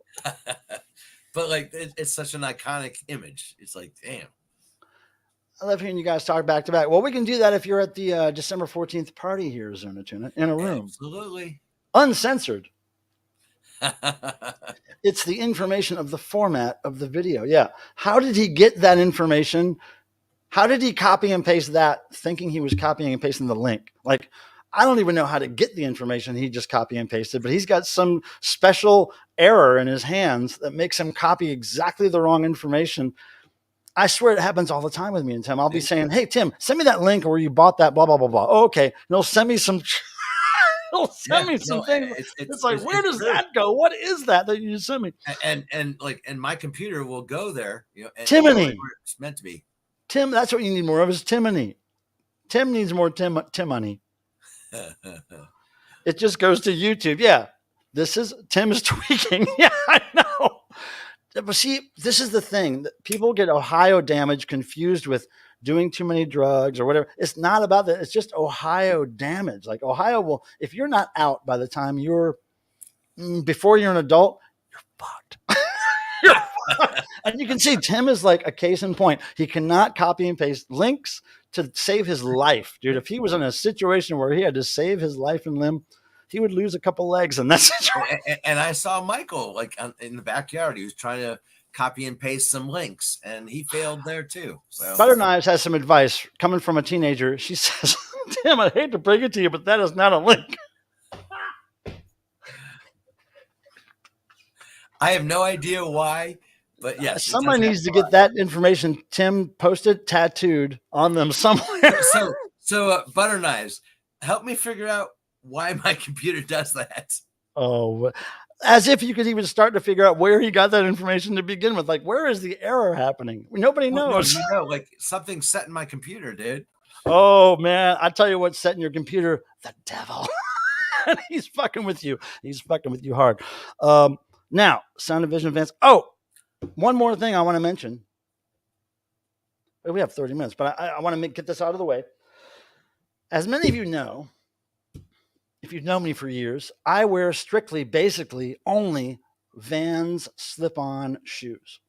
But it's such an iconic image. It's like, damn. I love hearing you guys talk back to back. Well, we can do that if you're at the December 14th party here, Zuna Tuna, in a room. Absolutely. Uncensored. It's the information of the format of the video. Yeah. How did he get that information? How did he copy and paste that thinking he was copying and pasting the link? I don't even know how to get the information he just copy and pasted, but he's got some special error in his hands that makes him copy exactly the wrong information. I swear it happens all the time with me and Tim. I'll be saying, hey, Tim, send me that link where you bought that, blah, blah, blah, blah. Oh, okay. And he'll send me some things. It's like, where does that go? What is that you just sent me? And my computer will go there. Timony. It's meant to be. Tim, that's what you need more of is Timony. Tim needs more Timony. It just goes to YouTube. Yeah. This is Tim's tweaking. Yeah, I know. But see, this is the thing. People get Ohio damage confused with doing too many drugs or whatever. It's not about that. It's just Ohio damage. Like Ohio will, if you're not out by the time before you're an adult, you're fucked. You're fucked. And you can see Tim is like a case in point. He cannot copy and paste links to save his life. Dude, if he was in a situation where he had to save his life and limb, he would lose a couple legs in that situation. And I saw Michael in the backyard. He was trying to copy and paste some links, and he failed there too. So Butter Knives has some advice coming from a teenager. She says, "Tim, I hate to break it to you, but that is not a link." I have no idea why, but yes, somebody needs to get that information Tim posted tattooed on them somewhere. So, butter knives, help me figure out why my computer does that. Oh, as if you could even start to figure out where he got that information to begin with. Like, where is the error happening? Nobody knows. No, like something's set in my computer, dude. Oh man, I tell you what's set in your computer, the devil. He's fucking with you. He's fucking with you hard. Now, sound and vision fans. Oh, one more thing I want to mention. We have 30 minutes, but I want to get this out of the way. As many of you know, if you've known me for years, I wear strictly, basically, only Vans slip-on shoes,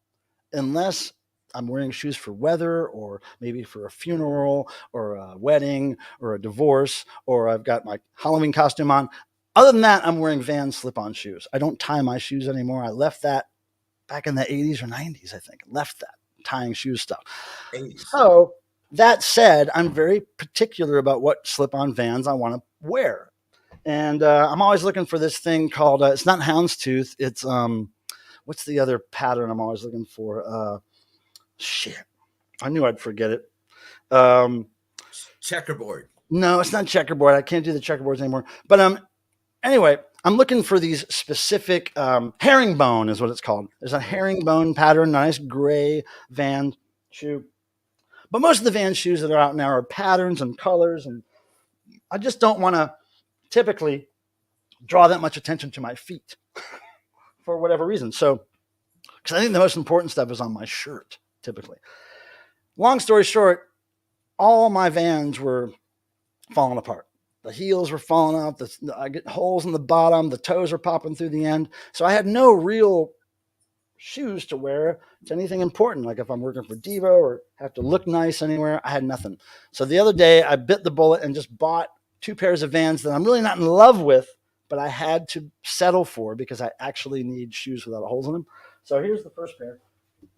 unless I'm wearing shoes for weather or maybe for a funeral or a wedding or a divorce, or I've got my Halloween costume on. Other than that, I'm wearing Vans slip-on shoes. I don't tie my shoes anymore. I left that back in the 80s or 90s, I think. I left that tying shoes stuff. 80s. So that said, I'm very particular about what slip-on Vans I want to wear. And I'm always looking for this thing called, it's not houndstooth. It's, what's the other pattern I'm always looking for? Shit. I knew I'd forget it. Checkerboard. No, it's not checkerboard. I can't do the checkerboards anymore. But anyway, I'm looking for these specific herringbone is what it's called. There's a herringbone pattern, nice gray Van shoe. But most of the Van shoes that are out now are patterns and colors, and I just don't want to typically draw that much attention to my feet for whatever reason. So, because I think the most important stuff is on my shirt, typically. Long story short, all my Vans were falling apart. The heels were falling off. I get holes in the bottom. The toes are popping through the end. So I had no real shoes to wear to anything important. Like if I'm working for DEVO or have to look nice anywhere, I had nothing. So the other day I bit the bullet and just bought 2 pairs of Vans that I'm really not in love with, but I had to settle for because I actually need shoes without holes in them. So here's the first pair.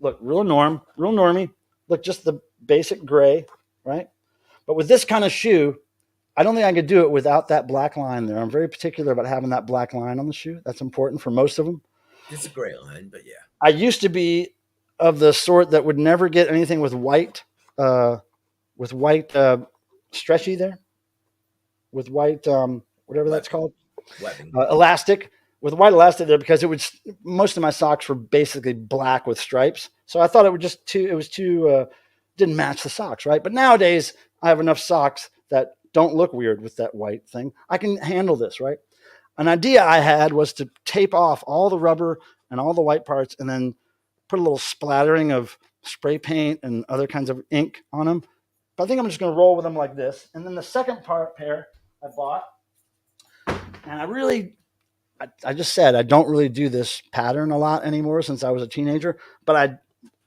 Look, real normie. Look, just the basic gray, right? But with this kind of shoe, I don't think I could do it without that black line there. I'm very particular about having that black line on the shoe. That's important for most of them. It's a gray line, but yeah. I used to be of the sort that would never get anything with white stretchy there, with white whatever that's called, elastic, with white elastic there, because most of my socks were basically black with stripes. So I thought it was too didn't match the socks, right? But nowadays I have enough socks that don't look weird with that white thing. I can handle this, right? An idea I had was to tape off all the rubber and all the white parts and then put a little splattering of spray paint and other kinds of ink on them. But I think I'm just going to roll with them like this. And then the second pair I bought, and I just said I don't really do this pattern a lot anymore since I was a teenager, but I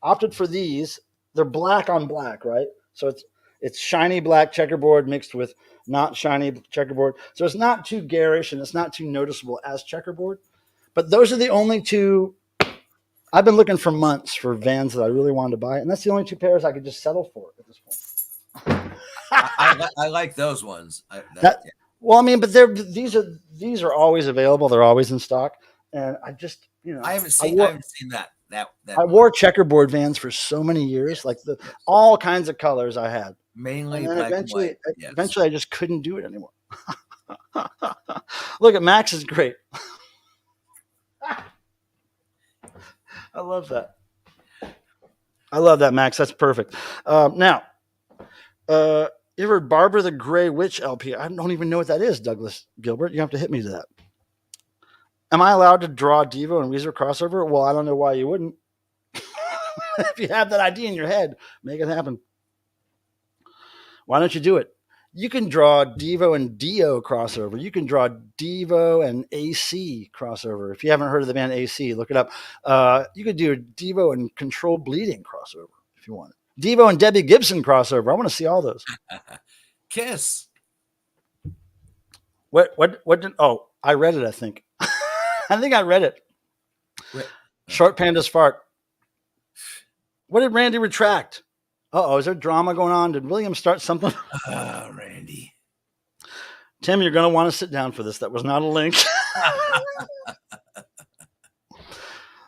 opted for these. They're black on black, right? So it's shiny black checkerboard mixed with not shiny checkerboard. So it's not too garish and it's not too noticeable as checkerboard. But those are the only 2. I've been looking for months for Vans that I really wanted to buy, and that's the only 2 pairs I could just settle for at this point. I like those ones. Well, I mean, but these are always available. They're always in stock, and I just I haven't seen that. I wore checkerboard Vans for so many years, like all kinds of colors I had. Mainly and black eventually, and white. Yes. Eventually, I just couldn't do it anymore. Look at Max is great. I love that. I love that, Max. That's perfect. Now, you ever Barbara the Gray Witch LP? I don't even know what that is, Douglas Gilbert. You have to hit me to that. Am I allowed to draw DEVO and Weezer crossover? Well, I don't know why you wouldn't. If you have that idea in your head, make it happen. Why don't you do it? You can draw DEVO and Dio crossover. You can draw DEVO and AC crossover. If you haven't heard of the band AC, look it up. You could do a DEVO and Control Bleeding crossover if you want. DEVO and Debbie Gibson crossover. I want to see all those. Kiss. What did, oh, I read it, I think. I think I read it. Wait. Short Panda's fart. What did Randy retract? Uh-oh, is there drama going on? Did William start something? Randy. Tim, you're going to want to sit down for this. That was not a link.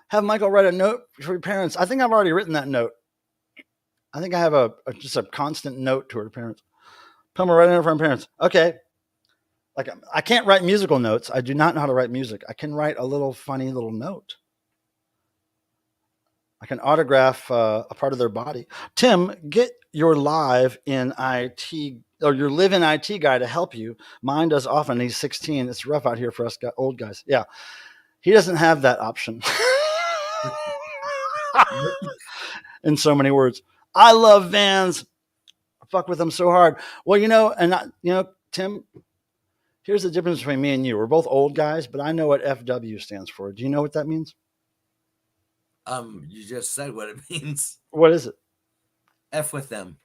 Have Michael write a note for your parents. I think I've already written that note. I think I have just a constant note to her parents. Come right in from parents. Okay. Like I can't write musical notes. I do not know how to write music. I can write a little funny little note. I can autograph a part of their body. Tim, get your live in IT or your live in IT guy to help you. Mine does often. He's 16. It's rough out here for us old guys. Yeah. He doesn't have that option. In so many words. I love Vans. I fuck with them so hard. Well, Tim, here's the difference between me and you. We're both old guys, but I know what FW stands for. Do you know what that means? You just said what it means. What is it? F with them.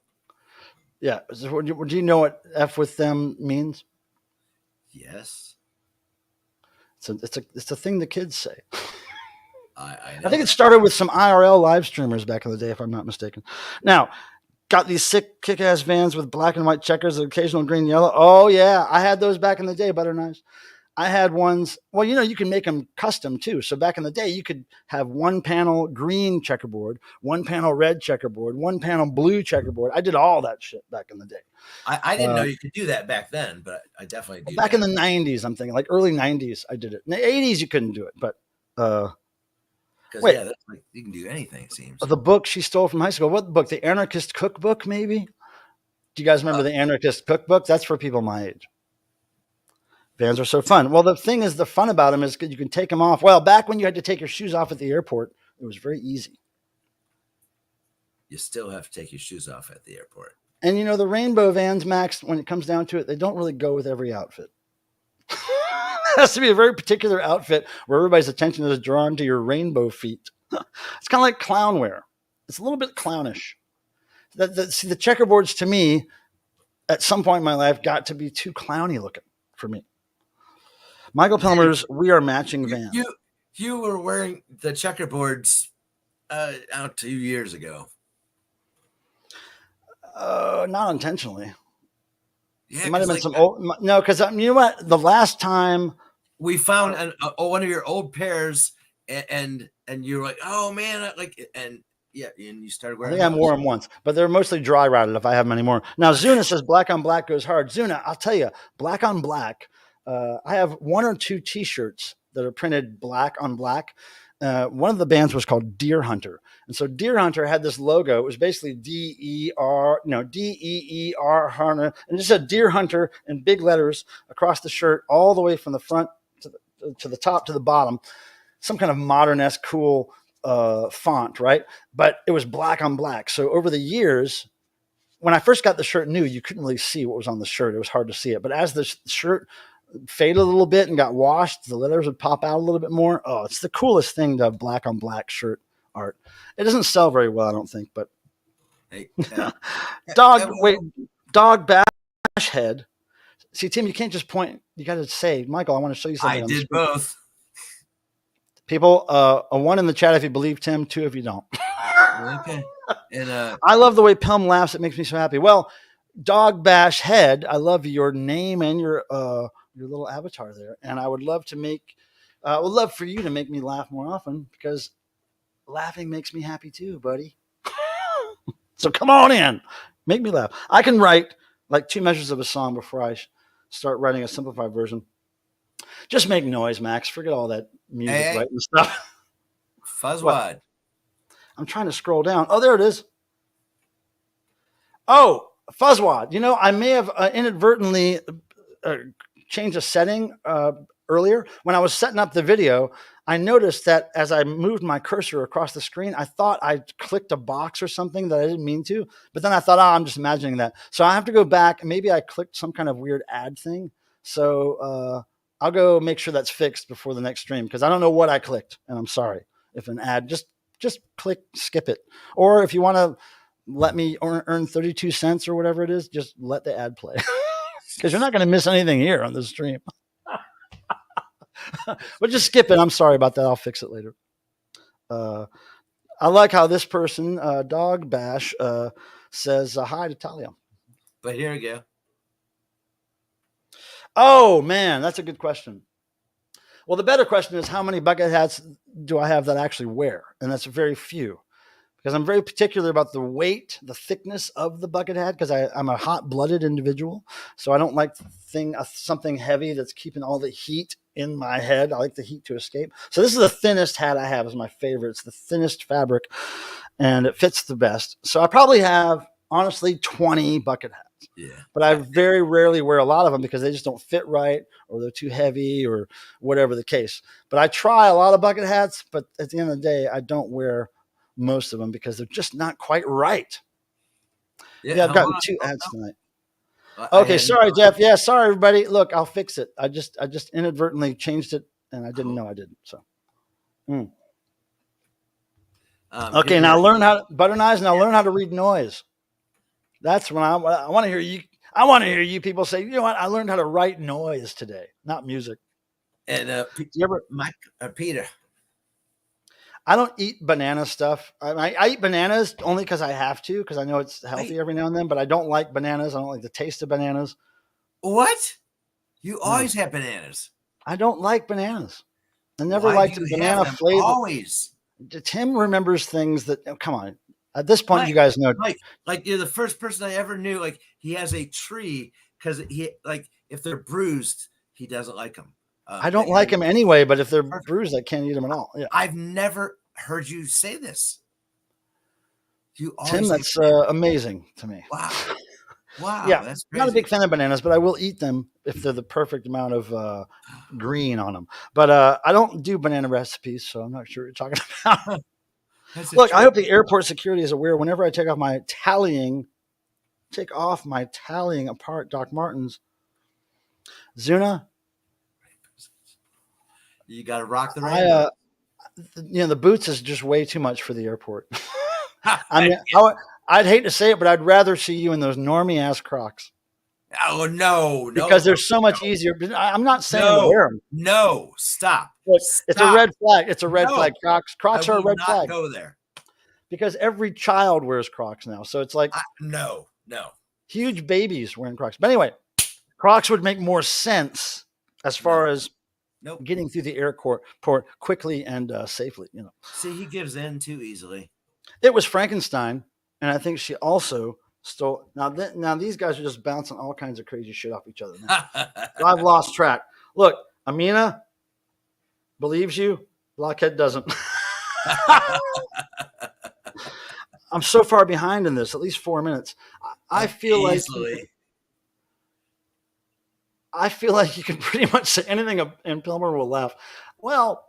Yeah. Do you know what F with them means? Yes. It's a thing the kids say. I think it started with some IRL live streamers back in the day, if I'm not mistaken. Now, got these sick kick-ass Vans with black and white checkers, occasional green and yellow. Oh, yeah. I had those back in the day, butter knives. I had ones. Well, you can make them custom, too. So back in the day, you could have one panel green checkerboard, one panel red checkerboard, one panel blue checkerboard. I did all that shit back in the day. I didn't know you could do that back then, but I definitely do. Back in the 90s, I'm thinking, like early 90s, I did it. In the 80s, you couldn't do it, but... Wait, yeah, that's you can do anything, it seems. The book she stole from high school. What book? The Anarchist Cookbook, maybe? Do you guys remember the Anarchist Cookbook? That's for people my age. Vans are so fun. Well, the thing is, the fun about them is you can take them off. Well, back when you had to take your shoes off at the airport, it was very easy. You still have to take your shoes off at the airport. And the rainbow Vans, Max, when it comes down to it, they don't really go with every outfit. It has to be a very particular outfit where everybody's attention is drawn to your rainbow feet. It's kind of like clown wear. It's a little bit clownish. See, the checkerboards to me, at some point in my life, got to be too clowny looking for me. Michael Pilmer's We Are Matching Vans. You were wearing the checkerboards out 2 years ago. Not intentionally. Yeah, it might have been some old. No, because you know what? The last time we found one of your old pairs, and you were like, "Oh man!" And you started wearing. I think I wore them once, but they're mostly dry rotted. If I have them anymore. Now Zuna says black on black goes hard. Zuna, I'll tell you, black on black. I have one or two T-shirts that are printed black on black. One of the bands was called Deer Hunter. And so Deer Hunter had this logo. It was basically DEER Hunter. And it just said Deer Hunter in big letters across the shirt, all the way from the front to the top to the bottom. Some kind of modern-esque cool font, right? But it was black on black. So over the years, when I first got the shirt new, you couldn't really see what was on the shirt. It was hard to see it. But as the shirt faded a little bit and got washed, the letters would pop out a little bit more. Oh, it's the coolest thing to have black on black shirt art. It doesn't sell very well, I don't think, but hey, dog bash head. See, Tim, you can't just point. You got to say, Michael, I want to show you something. I did both. People, a 1 in the chat if you believe Tim, 2 if you don't. Okay. And I love the way Pilm laughs. It makes me so happy. Well, dog bash head. I love your name and your little avatar there, and I would love for you to make me laugh more often because laughing makes me happy too, buddy. So come on in, make me laugh. I can write like 2 measures of a song before I start writing a simplified version. Just make noise, Max. Forget all that music writing stuff. Fuzzwad. I'm trying to scroll down. Oh, there it is. Oh, Fuzzwad. I may have inadvertently changed a setting earlier. When I was setting up the video, I noticed that as I moved my cursor across the screen, I thought I clicked a box or something that I didn't mean to. But then I thought, I'm just imagining that. So I have to go back. Maybe I clicked some kind of weird ad thing. So I'll go make sure that's fixed before the next stream because I don't know what I clicked. And I'm sorry if an ad, just click, skip it. Or if you want to let me earn 32 cents or whatever it is, just let the ad play. Because you're not going to miss anything here on this stream. But just skip it. I'm sorry about that. I'll fix it later. I like how this person, Dog Bash, says hi to Talia. But here we go. Oh, man, that's a good question. Well, the better question is how many bucket hats do I have that I actually wear? And that's very few. because I'm very particular about the weight, the thickness of the bucket hat, because I'm a hot-blooded individual. So I don't like something heavy that's keeping all the heat in my head. I like the heat to escape. So this is the thinnest hat I have. Is my favorite. It's the thinnest fabric, and it fits the best. So I probably have, honestly, 20 bucket hats. Yeah. But I very rarely wear a lot of them because they just don't fit right, or they're too heavy, or whatever the case. But I try a lot of bucket hats, but at the end of the day, I don't wear most of them because they're just not quite right. Yeah, I've gotten 2 ads tonight. Okay, sorry, Jeff. Yeah, sorry, everybody. Look, I'll fix it. I just inadvertently changed it, and I didn't know I didn't. So, okay, now learn how to butter knives. Now learn how to read noise. That's when I want to hear you. I want to hear you people say, you know what? I learned how to write noise today, not music. And Peter, I don't eat banana stuff. I eat bananas only because I have to, because I know it's healthy every now and then. But I don't like bananas. I don't like the taste of bananas. What? You always have bananas. I don't like bananas. I never liked banana flavor. Always. Tim remembers things that. Oh, come on. At this point, you guys know. Like you're the first person I ever knew. Like he has a tree because if they're bruised, he doesn't like them. I don't like them anyway, but if they're bruised, I can't eat them at all. Yeah. I've never heard you say this. Tim, that's amazing to me. Wow. Wow. Yeah, That's crazy. Not a big fan of bananas, but I will eat them if they're the perfect amount of green on them. But I don't do banana recipes, so I'm not sure what you're talking about. Look, I hope the airport security is aware whenever I take off my tallying apart Doc Martens. Zuna, you got to rock the rainbow. The boots is just way too much for the airport. I mean, I'd hate to say it, but I'd rather see you in those normie ass Crocs. Oh no! Because they're so much easier. I'm not saying to wear them. No, stop. Look, it's a red flag. It's a red flag. Crocs are a red flag. Go there. Because every child wears Crocs now, so it's like no, huge babies wearing Crocs. But anyway, Crocs would make more sense as far as getting through the airport quickly and safely. See, he gives in too easily. It was Frankenstein, and I think she also stole. Now these guys are just bouncing all kinds of crazy shit off each other. So I've lost track. Look, Amina believes you. Blockhead doesn't. I'm so far behind in this, at least 4 minutes. I feel like you can pretty much say anything and Pilmer will laugh. Well,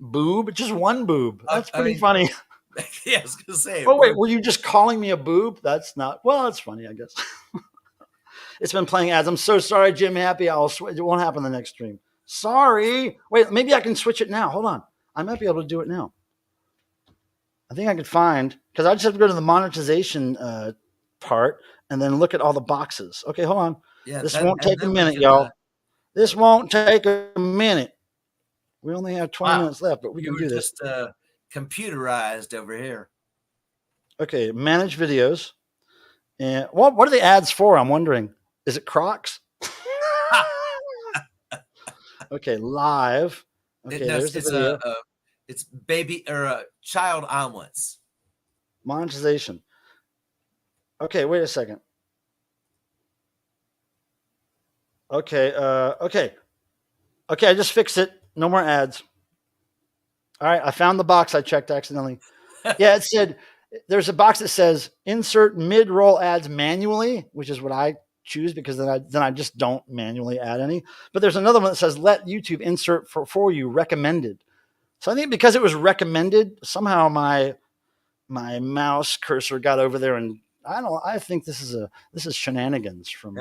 boob, just one boob. That's pretty funny. Yeah, I was going to say. Oh, wait, were you just calling me a boob? That's not, well, that's funny, I guess. It's been playing ads. I'm so sorry, Jim Happy. It won't happen the next stream. Sorry. Wait, maybe I can switch it now. Hold on. I might be able to do it now. I think I could find, because I just have to go to the monetization part and then look at all the boxes. Okay, hold on. Yeah, this won't take a minute, y'all. This won't take a minute. We only have 20 minutes left, but we can do this. Just computerized over here. Okay, manage videos. And what are the ads for? I'm wondering. Is it Crocs? Okay, live. Okay, there's the video. It's baby or child omelets. Monetization. Okay, wait a second. Okay, okay, I just fixed it. No more ads. All right, I found the box I checked accidentally. Yeah, it said there's a box that says insert mid-roll ads manually, which is what I choose because then I just don't manually add any. But there's another one that says let YouTube insert for you recommended. So I think because it was recommended, somehow my mouse cursor got over there, and I think this is shenanigans from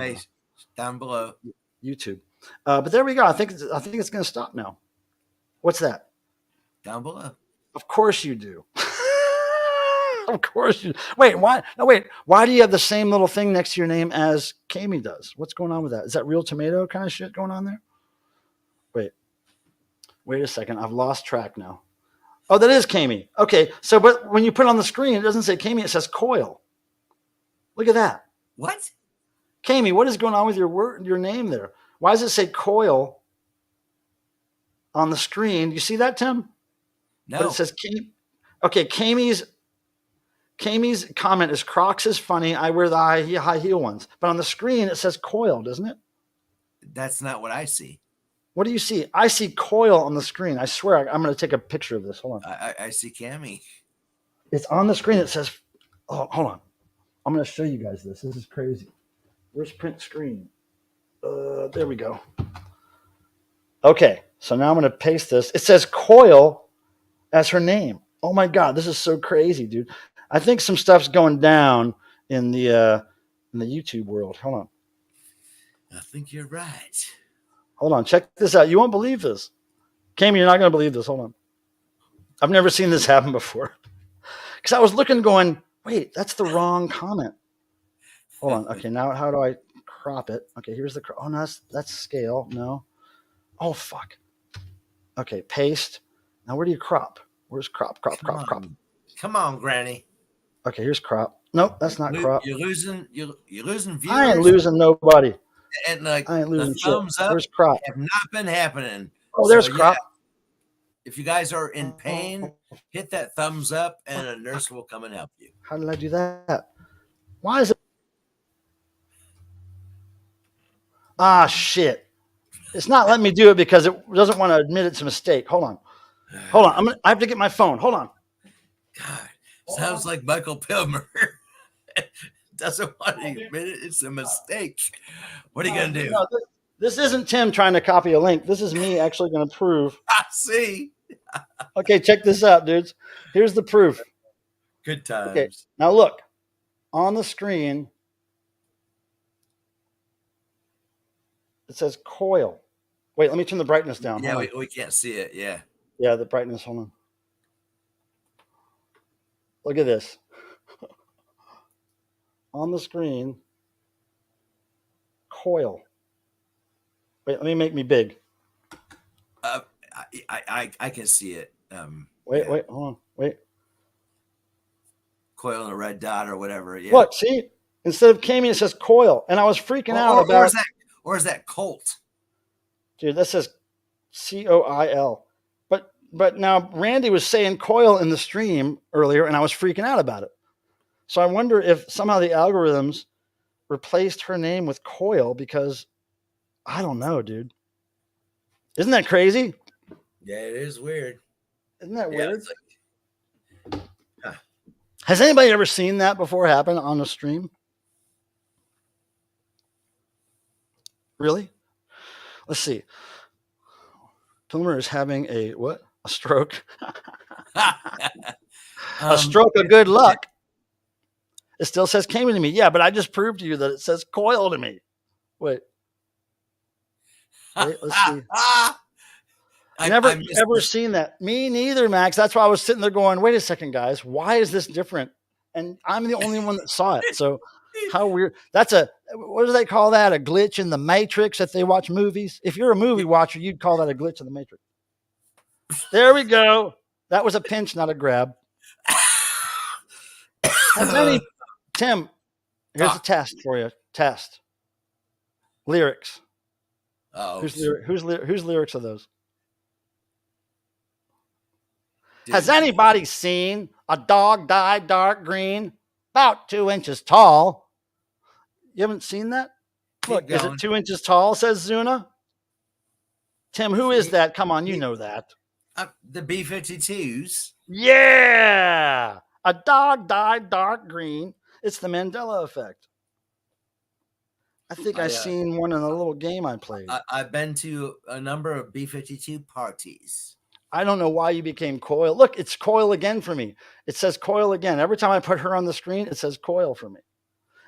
down below YouTube. But there we go. I think it's going to stop now. What's that? Down below. Of course you do. Of course you. Wait, why? No, wait. Why do you have the same little thing next to your name as Kami does? What's going on with that? Is that real tomato kind of shit going on there? Wait a second. I've lost track now. Oh, that is Kami. Okay. So, but when you put it on the screen, it doesn't say Kami. It says Coil. Look at that. What? Kami, what is going on with your name there? Why does it say Coil on the screen? Do you see that, Tim? No. But it says Kami. Okay, Kami's. Kamie's comment is Crocs is funny. I wear the high heel ones. But on the screen, it says Coil, doesn't it? That's not what I see. What do you see? I see Coil on the screen. I swear, I'm going to take a picture of this. Hold on. I see Cammy. It's on the screen. It says, oh, hold on. I'm going to show you guys this. This is crazy. Where's print screen? There we go. Okay, so now I'm going to paste this. It says Coil as her name. Oh my God, this is so crazy, dude. I think some stuff's going down in the YouTube world. Hold on. I think you're right. Hold on, check this out. You won't believe this. Camie, you're not going to believe this. Hold on. I've never seen this happen before. Because I was looking going, wait, that's the wrong comment. Hold on. Okay, now how do I crop it? Okay, here's the oh no, that's scale. No. Oh fuck. Okay, paste. Now where do you crop? Where's crop? Crop. Come on, Granny. Okay, here's crop. Nope, that's not crop. You're losing viewers. I ain't losing nobody. And like I ain't losing the thumbs shit. up Where's crop? have not been happening. Oh, there's crop. If you guys are in pain, hit that thumbs up and a nurse will come and help you. How did I do that? Why is it? Ah, shit. It's not letting me do it because it doesn't want to admit it's a mistake. Hold on. I have to get my phone. Hold on. God, sounds like Michael Pilmer. Doesn't want to admit it. It's a mistake. What are you going to do? No, this isn't Tim trying to copy a link. This is me actually going to prove. I see. Okay, check this out, dudes. Here's the proof. Good times. Okay, now look. On the screen, it says Coil. Wait, let me turn the brightness down. Yeah, we can't see it. Yeah. Yeah, the brightness. Hold on. Look at this. On the screen, Coil. Wait, let me make me big. I can see it. Wait, hold on. Wait. Coil and a red dot or whatever. Yeah. Look, see? Instead of Camie, it says Coil. And I was freaking out about or is that Colt? Dude, that says COIL. But now Randy was saying Coil in the stream earlier, and I was freaking out about it. So I wonder if somehow the algorithms replaced her name with Coil because I don't know, dude. Isn't that crazy? Yeah, it is weird. Isn't that weird? Huh. Has anybody ever seen that before happen on a stream? Really? Let's see. Pilmer is having a what? A stroke. A stroke of good luck. It still says Camie to me. Yeah, but I just proved to you that it says Coil to me. Wait, let's see. Never ever seen that. Me neither, Max. That's why I was sitting there going, wait a second, guys. Why is this different? And I'm the only one that saw it. So how weird. That's what do they call that? A glitch in the Matrix if they watch movies? If you're a movie watcher, you'd call that a glitch in the Matrix. There we go. That was a pinch, not a grab. Tim, here's a test for you. Test. Lyrics. Oh, whose lyrics are those? Has anybody seen a dog dyed dark green, about 2 inches tall? You haven't seen that? Look, is it 2 inches tall, says Zuna? Tim, who is that? Come on, you know that. The B-52s. Yeah! A dog dyed dark green. It's the Mandela effect. I think I seen one in a little game I played. I've been to a number of B-52 parties. I don't know why you became Coil. Look, it's Coil again for me. It says Coil again. Every time I put her on the screen, it says Coil for me.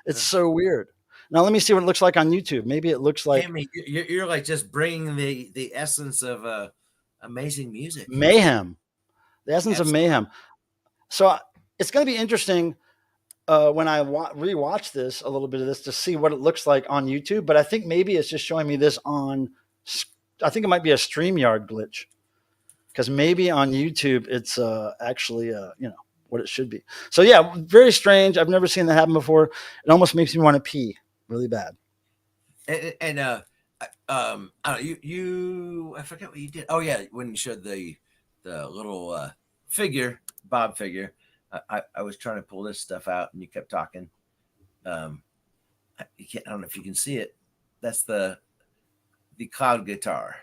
It's so weird. Now let me see what it looks like on YouTube. Maybe it looks like Camie, you're like just bringing the essence of amazing music. Mayhem. The essence of mayhem. So it's going to be interesting when I rewatch this, a little bit of this, to see what it looks like on YouTube. But I think maybe it's just showing me this on, I think it might be a StreamYard glitch. Because maybe on YouTube, it's actually, what it should be. So yeah, very strange. I've never seen that happen before. It almost makes me want to pee really bad. And I don't know, I forget what you did. Oh yeah, when you showed the little figure, Bob figure. I was trying to pull this stuff out, and you kept talking. You can't. I don't know if you can see it. That's the cloud guitar.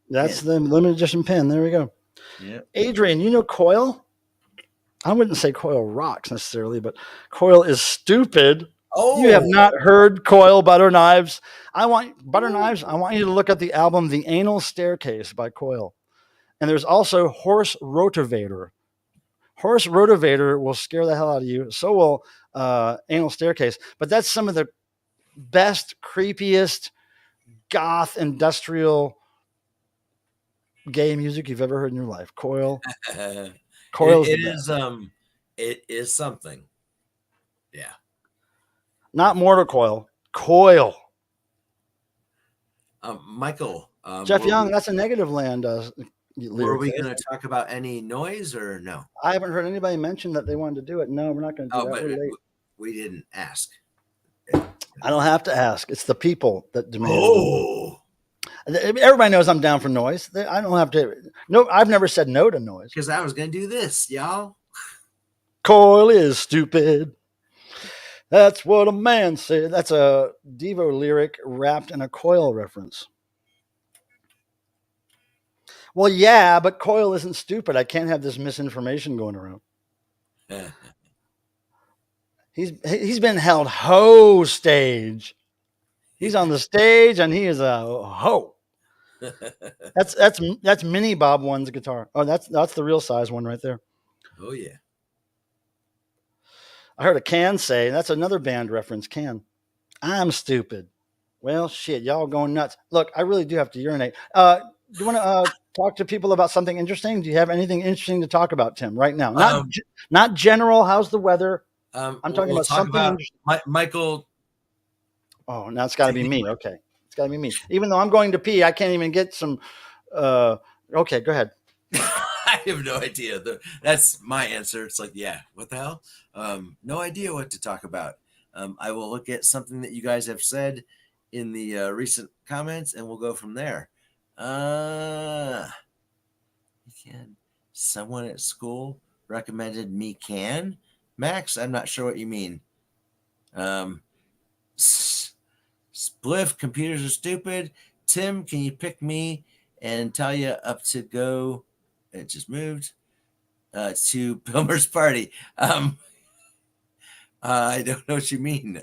That's the limited edition pin. There we go. Yeah. Adrian, you know Coil? I wouldn't say Coil rocks necessarily, but Coil is stupid. Oh, you have not heard Coil Butter Knives. I want you to look at the album The Anal Staircase by Coil. And there's also Horse Rotivator. Horse Rotivator will scare the hell out of you. So will Anal Staircase. But that's some of the best, creepiest, goth, industrial gay music you've ever heard in your life. Coil. Coil's it is something. Yeah. Not Mortar Coil. Coil. Michael. Jeff Young, that's a Negative Land. Were we going to talk about any noise or no? I haven't heard anybody mention that they wanted to do it. No, we're not going to do that. But we didn't ask. I don't have to ask. It's the people that demand it. Everybody knows I'm down for noise. I don't have to. No, I've never said no to noise. Because I was going to do this, y'all. Coil is stupid. That's what a man said. That's a DEVO lyric wrapped in a Coil reference. Well, yeah, but Coil isn't stupid. I can't have this misinformation going around. He's been held ho stage. He's on the stage and he is a ho. That's Mini Bob One's guitar. Oh, that's the real size one right there. Oh yeah. I heard a Can say, that's another band reference, Can. I'm stupid. Well, shit, y'all going nuts. Look, I really do have to urinate. Do you want to talk to people about something interesting? Do you have anything interesting to talk about, Tim, right now? Not general. How's the weather? I'm talking about something interesting. Michael. Oh, now it's got to be me. Okay. It's got to be me. Even though I'm going to pee, I can't even get some. Okay, go ahead. I have no idea. That's my answer. It's like, yeah, what the hell? No idea what to talk about. I will look at something that you guys have said in the recent comments, and we'll go from there. Someone at school recommended me Can. Max, I'm not sure what you mean. Spliff, computers are stupid. Tim, can you pick me and tell you up to go? It just moved to Pilmer's party. I don't know what you mean.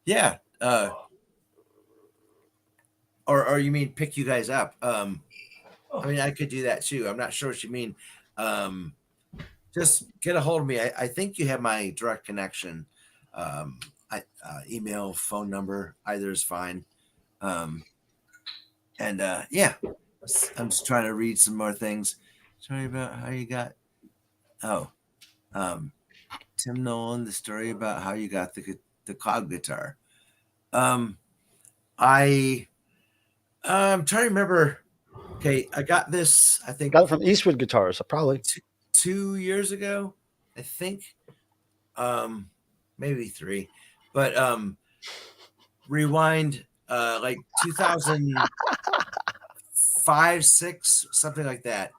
Yeah. Or you mean pick you guys up? I mean, I could do that too. I'm not sure what you mean. Just get a hold of me. I think you have my direct connection. Email, phone number, either is fine. Yeah, I'm just trying to read some more things. Sorry about how you got. Tim Nolan, the story about how you got the cloud guitar. I'm trying to remember. Okay, I got this. I think got it from Eastwood Guitars, probably 2 years ago. I think, maybe 3, but rewind, like 2005, 6, something like that.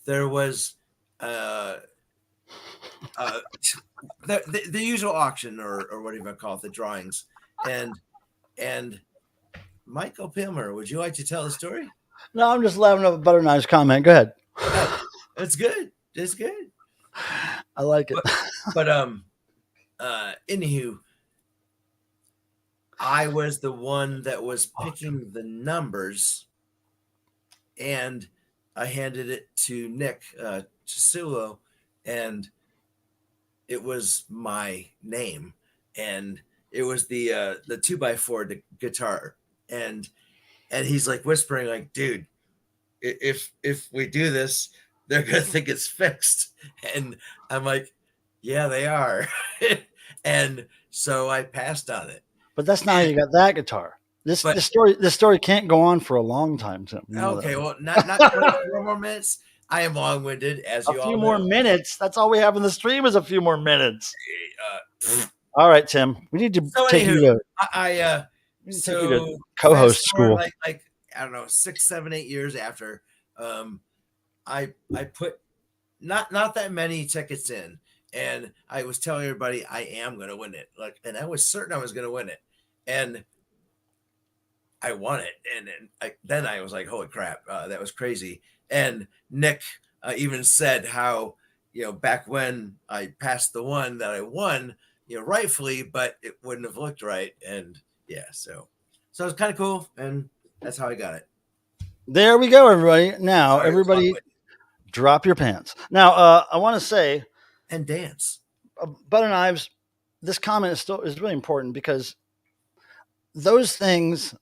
There was the usual auction or whatever you call it, the drawings, and Michael Pilmer, would you like to tell the story? No, I'm just laughing at Butter Knives comment. Go ahead. It's good. It's good. I like it. But anywho, I was the one that was picking the numbers, and I handed it to Nick Chisulo, and it was my name, and it was the 2x4 guitar, and he's like whispering, like, dude, if we do this, they're gonna think it's fixed. And I'm like, yeah, they are. And so I passed on it. But that's not how you got that guitar. This story can't go on for a long time, Tim. Okay, well, not 24 more minutes. I am long-winded, as you all know. A few more minutes. That's all we have in the stream is a few more minutes. All right, Tim. We need to take you to co-host school. Like I don't know, 6, 7, 8 years after, I put not that many tickets in, and I was telling everybody I am going to win it. Like, and I was certain I was going to win it, and I won it. And then I was like, holy crap, that was crazy. And Nick even said how, back when I passed the one that I won, rightfully, but it wouldn't have looked right. And yeah, so it was kind of cool, and that's how I got it. There we go, everybody. Now, Sorry, everybody, drop your pants. Now, I want to say, and dance. Butter Knives, this comment is really important because those things,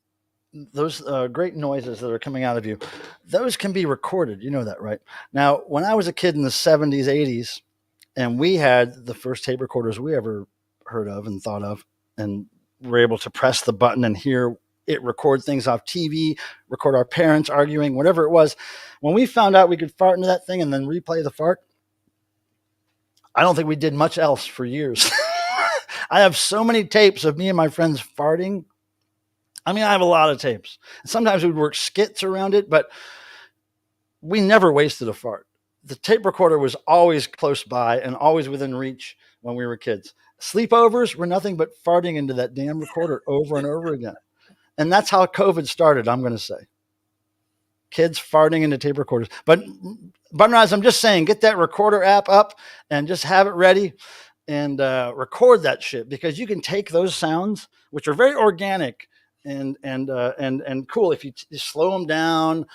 those great noises that are coming out of you, those can be recorded. You know that, right? Now, when I was a kid in the 70s, 80s, and we had the first tape recorders we ever heard of and thought of, and were able to press the button and hear it record things off TV, record our parents arguing, whatever it was. When we found out we could fart into that thing and then replay the fart, I don't think we did much else for years. I have so many tapes of me and my friends farting. I mean, I have a lot of tapes. Sometimes we'd work skits around it, but we never wasted a fart. The tape recorder was always close by and always within reach when we were kids. Sleepovers were nothing but farting into that damn recorder over and over again. And that's how COVID started, I'm going to say. Kids farting into tape recorders. But Bunrise, I'm just saying, get that recorder app up and just have it ready and record that shit, because you can take those sounds, which are very organic and cool. If you slow them down,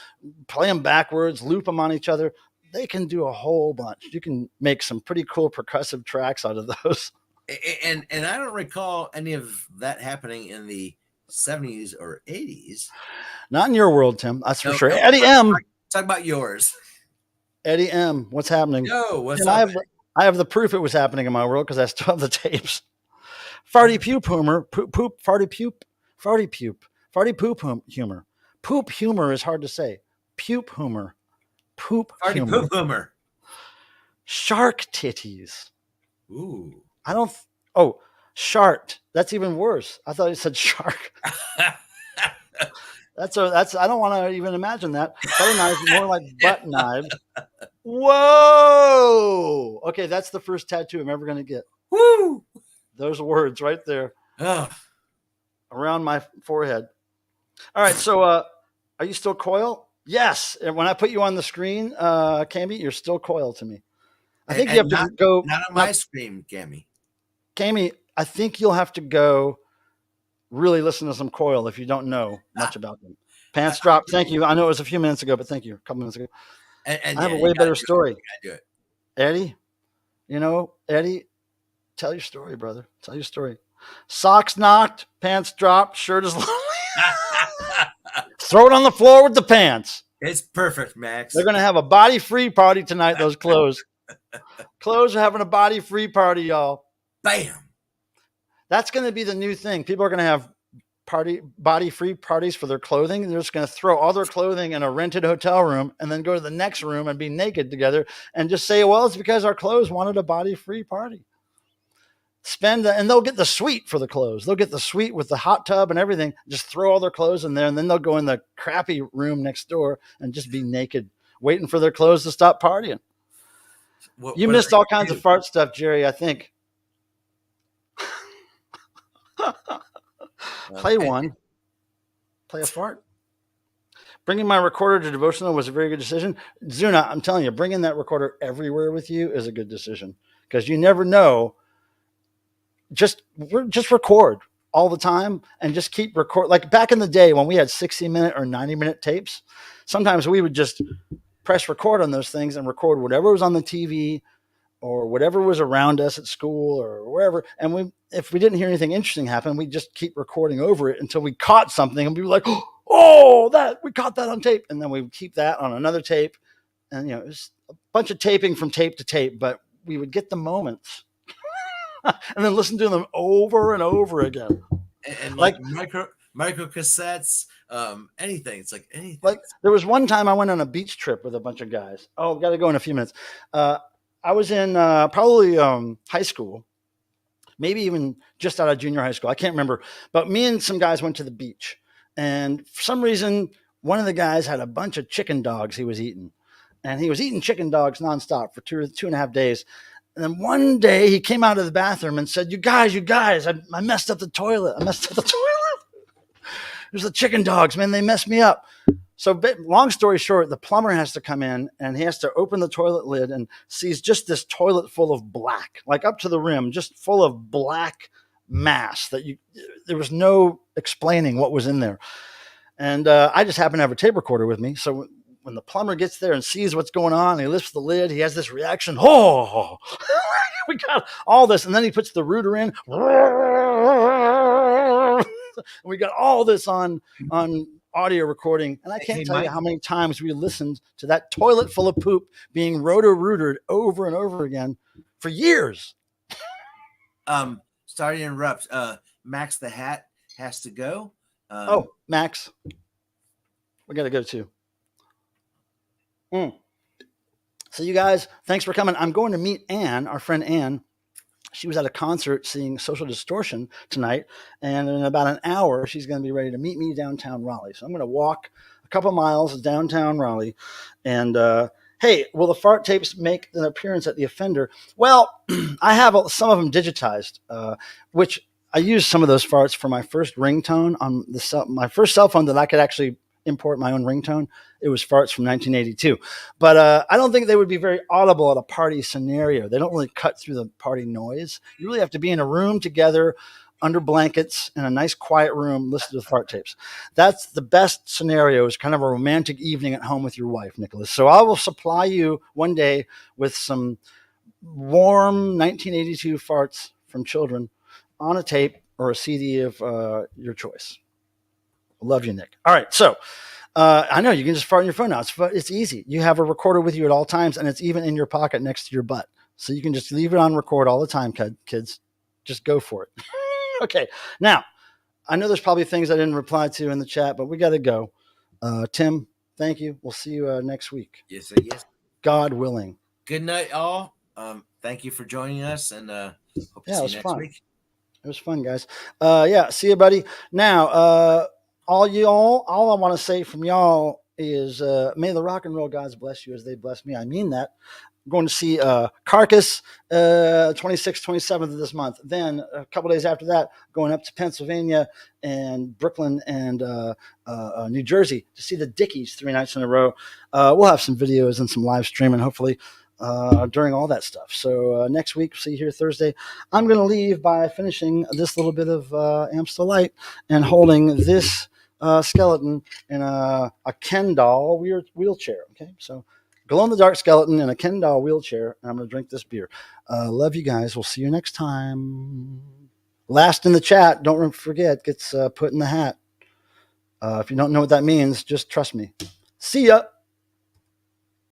play them backwards, loop them on each other, they can do a whole bunch. You can make some pretty cool percussive tracks out of those. And I don't recall any of that happening in the 70s or 80s. Not in your world, Tim. That's for sure. No, Eddie M. Talk about yours. Eddie M. What's happening? Yo, what's up? I have the proof it was happening in my world because I still have the tapes. Farty pupe humor. Poop. Farty pupe. Farty pupe. Farty poop humor. Poop humor is hard to say. Pupe humor. Poop Farty humor. Poop humor. Shark titties. Ooh. I don't. Oh, shart. That's even worse. I thought you said shark. That's. I don't want to even imagine that. Butter knives more like butt knives. Whoa. Okay, that's the first tattoo I'm ever going to get. Woo. Those words right there. Ugh. Around my forehead. All right. So, are you still Coil? Yes. And when I put you on the screen, Cammy, you're still Coil to me. I think you have to go. Not on my screen, Cammy. Cammy, I think you'll have to go really listen to some Coil if you don't know much about them. Pants drop. Thank you. I know it was a few minutes ago, but thank you. A couple minutes ago. And I have a way better story. Do it. Eddie, Eddie, tell your story, brother. Tell your story. Socks knocked, pants dropped, shirt is throw it on the floor with the pants. It's perfect, Max. They're going to have a body-free party tonight, those clothes. Clothes are having a body-free party, y'all. Bam. That's going to be the new thing. People are going to have body-free parties for their clothing. They're just going to throw all their clothing in a rented hotel room and then go to the next room and be naked together and just say, well, it's because our clothes wanted a body-free party. And they'll get the suite for the clothes. They'll get the suite with the hot tub and everything. Just throw all their clothes in there, and then they'll go in the crappy room next door and just be naked, waiting for their clothes to stop partying. You missed all kinds of fart stuff, Jerry, I think. Play one. Play a fart. Bringing my recorder to devotional was a very good decision. Zuna, I'm telling you, bringing that recorder everywhere with you is a good decision, because you never know. Just record all the time and just keep record. Like back in the day when we had 60-minute or 90-minute tapes, sometimes we would just press record on those things and record whatever was on the TV or whatever was around us at school or wherever. And if we didn't hear anything interesting happen, we'd just keep recording over it until we caught something and we'd be like, oh, we caught that on tape. And then we would keep that on another tape. And, it was a bunch of taping from tape to tape, but we would get the moments. And then listen to them over and over again. And like micro cassettes, anything. It's like anything. Like there was one time I went on a beach trip with a bunch of guys. Oh, got to go in a few minutes. I was in probably high school, maybe even just out of junior high school. I can't remember. But me and some guys went to the beach. And for some reason, one of the guys had a bunch of chicken dogs he was eating. and he was eating chicken dogs nonstop for 2.5 days. And then one day he came out of the bathroom and said, you guys, I messed up the toilet. There's the chicken dogs, man. They messed me up. So long story short, the plumber has to come in and he has to open the toilet lid and sees just this toilet full of black, like up to the rim, just full of black mass there was no explaining what was in there. And I just happen to have a tape recorder with me. So when the plumber gets there and sees what's going on, he lifts the lid, he has this reaction. Oh, we got all this. And then he puts the router in. We got all this on audio recording, and I can't tell you how many times we listened to that toilet full of poop being roto-rootered over and over again for years. Sorry to interrupt. Max the Hat has to go. Max, we got to go too. So you guys, thanks for coming. I'm going to meet Anne, our friend Anne. She was at a concert seeing Social Distortion tonight, and in about an hour, she's going to be ready to meet me downtown Raleigh. So I'm going to walk a couple miles downtown Raleigh, and hey, will the fart tapes make an appearance at the Offender? Well, I have some of them digitized, which I used some of those farts for my first ringtone on my first cell phone that I could actually import my own ringtone. It was farts from 1982. But I don't think they would be very audible at a party scenario. They don't really cut through the party noise. You really have to be in a room together under blankets in a nice quiet room, listen to the fart tapes. That's the best scenario, is kind of a romantic evening at home with your wife, Nicholas. So I will supply you one day with some warm 1982 farts from children on a tape or a CD of your choice. Love you, Nick. All right. So I know you can just fart on your phone now. It's easy. You have a recorder with you at all times, and it's even in your pocket next to your butt. So you can just leave it on record all the time, kids. Just go for it. Okay. Now, I know there's probably things I didn't reply to in the chat, but we got to go. Tim, thank you. We'll see you next week. Yes, sir. Yes. God willing. Good night, all. Thank you for joining us, and hope to see you next week. It was fun, guys. See you, buddy. Now, all I want to say from y'all is may the rock and roll gods bless you as they bless me. I mean that. I'm going to see Carcass 26th, 27th of this month. Then a couple days after that, going up to Pennsylvania and Brooklyn and New Jersey to see the Dickies 3 nights in a row. We'll have some videos and some live streaming, hopefully, during all that stuff. So next week, see you here Thursday. I'm going to leave by finishing this little bit of Amps to Light and holding this skeleton in a Ken doll wheelchair. Okay, so glow-in-the-dark skeleton in a Ken doll wheelchair, and I'm going to drink this beer. Love you guys. We'll see you next time. Last in the chat, don't forget, gets put in the hat. If you don't know what that means, just trust me. See ya.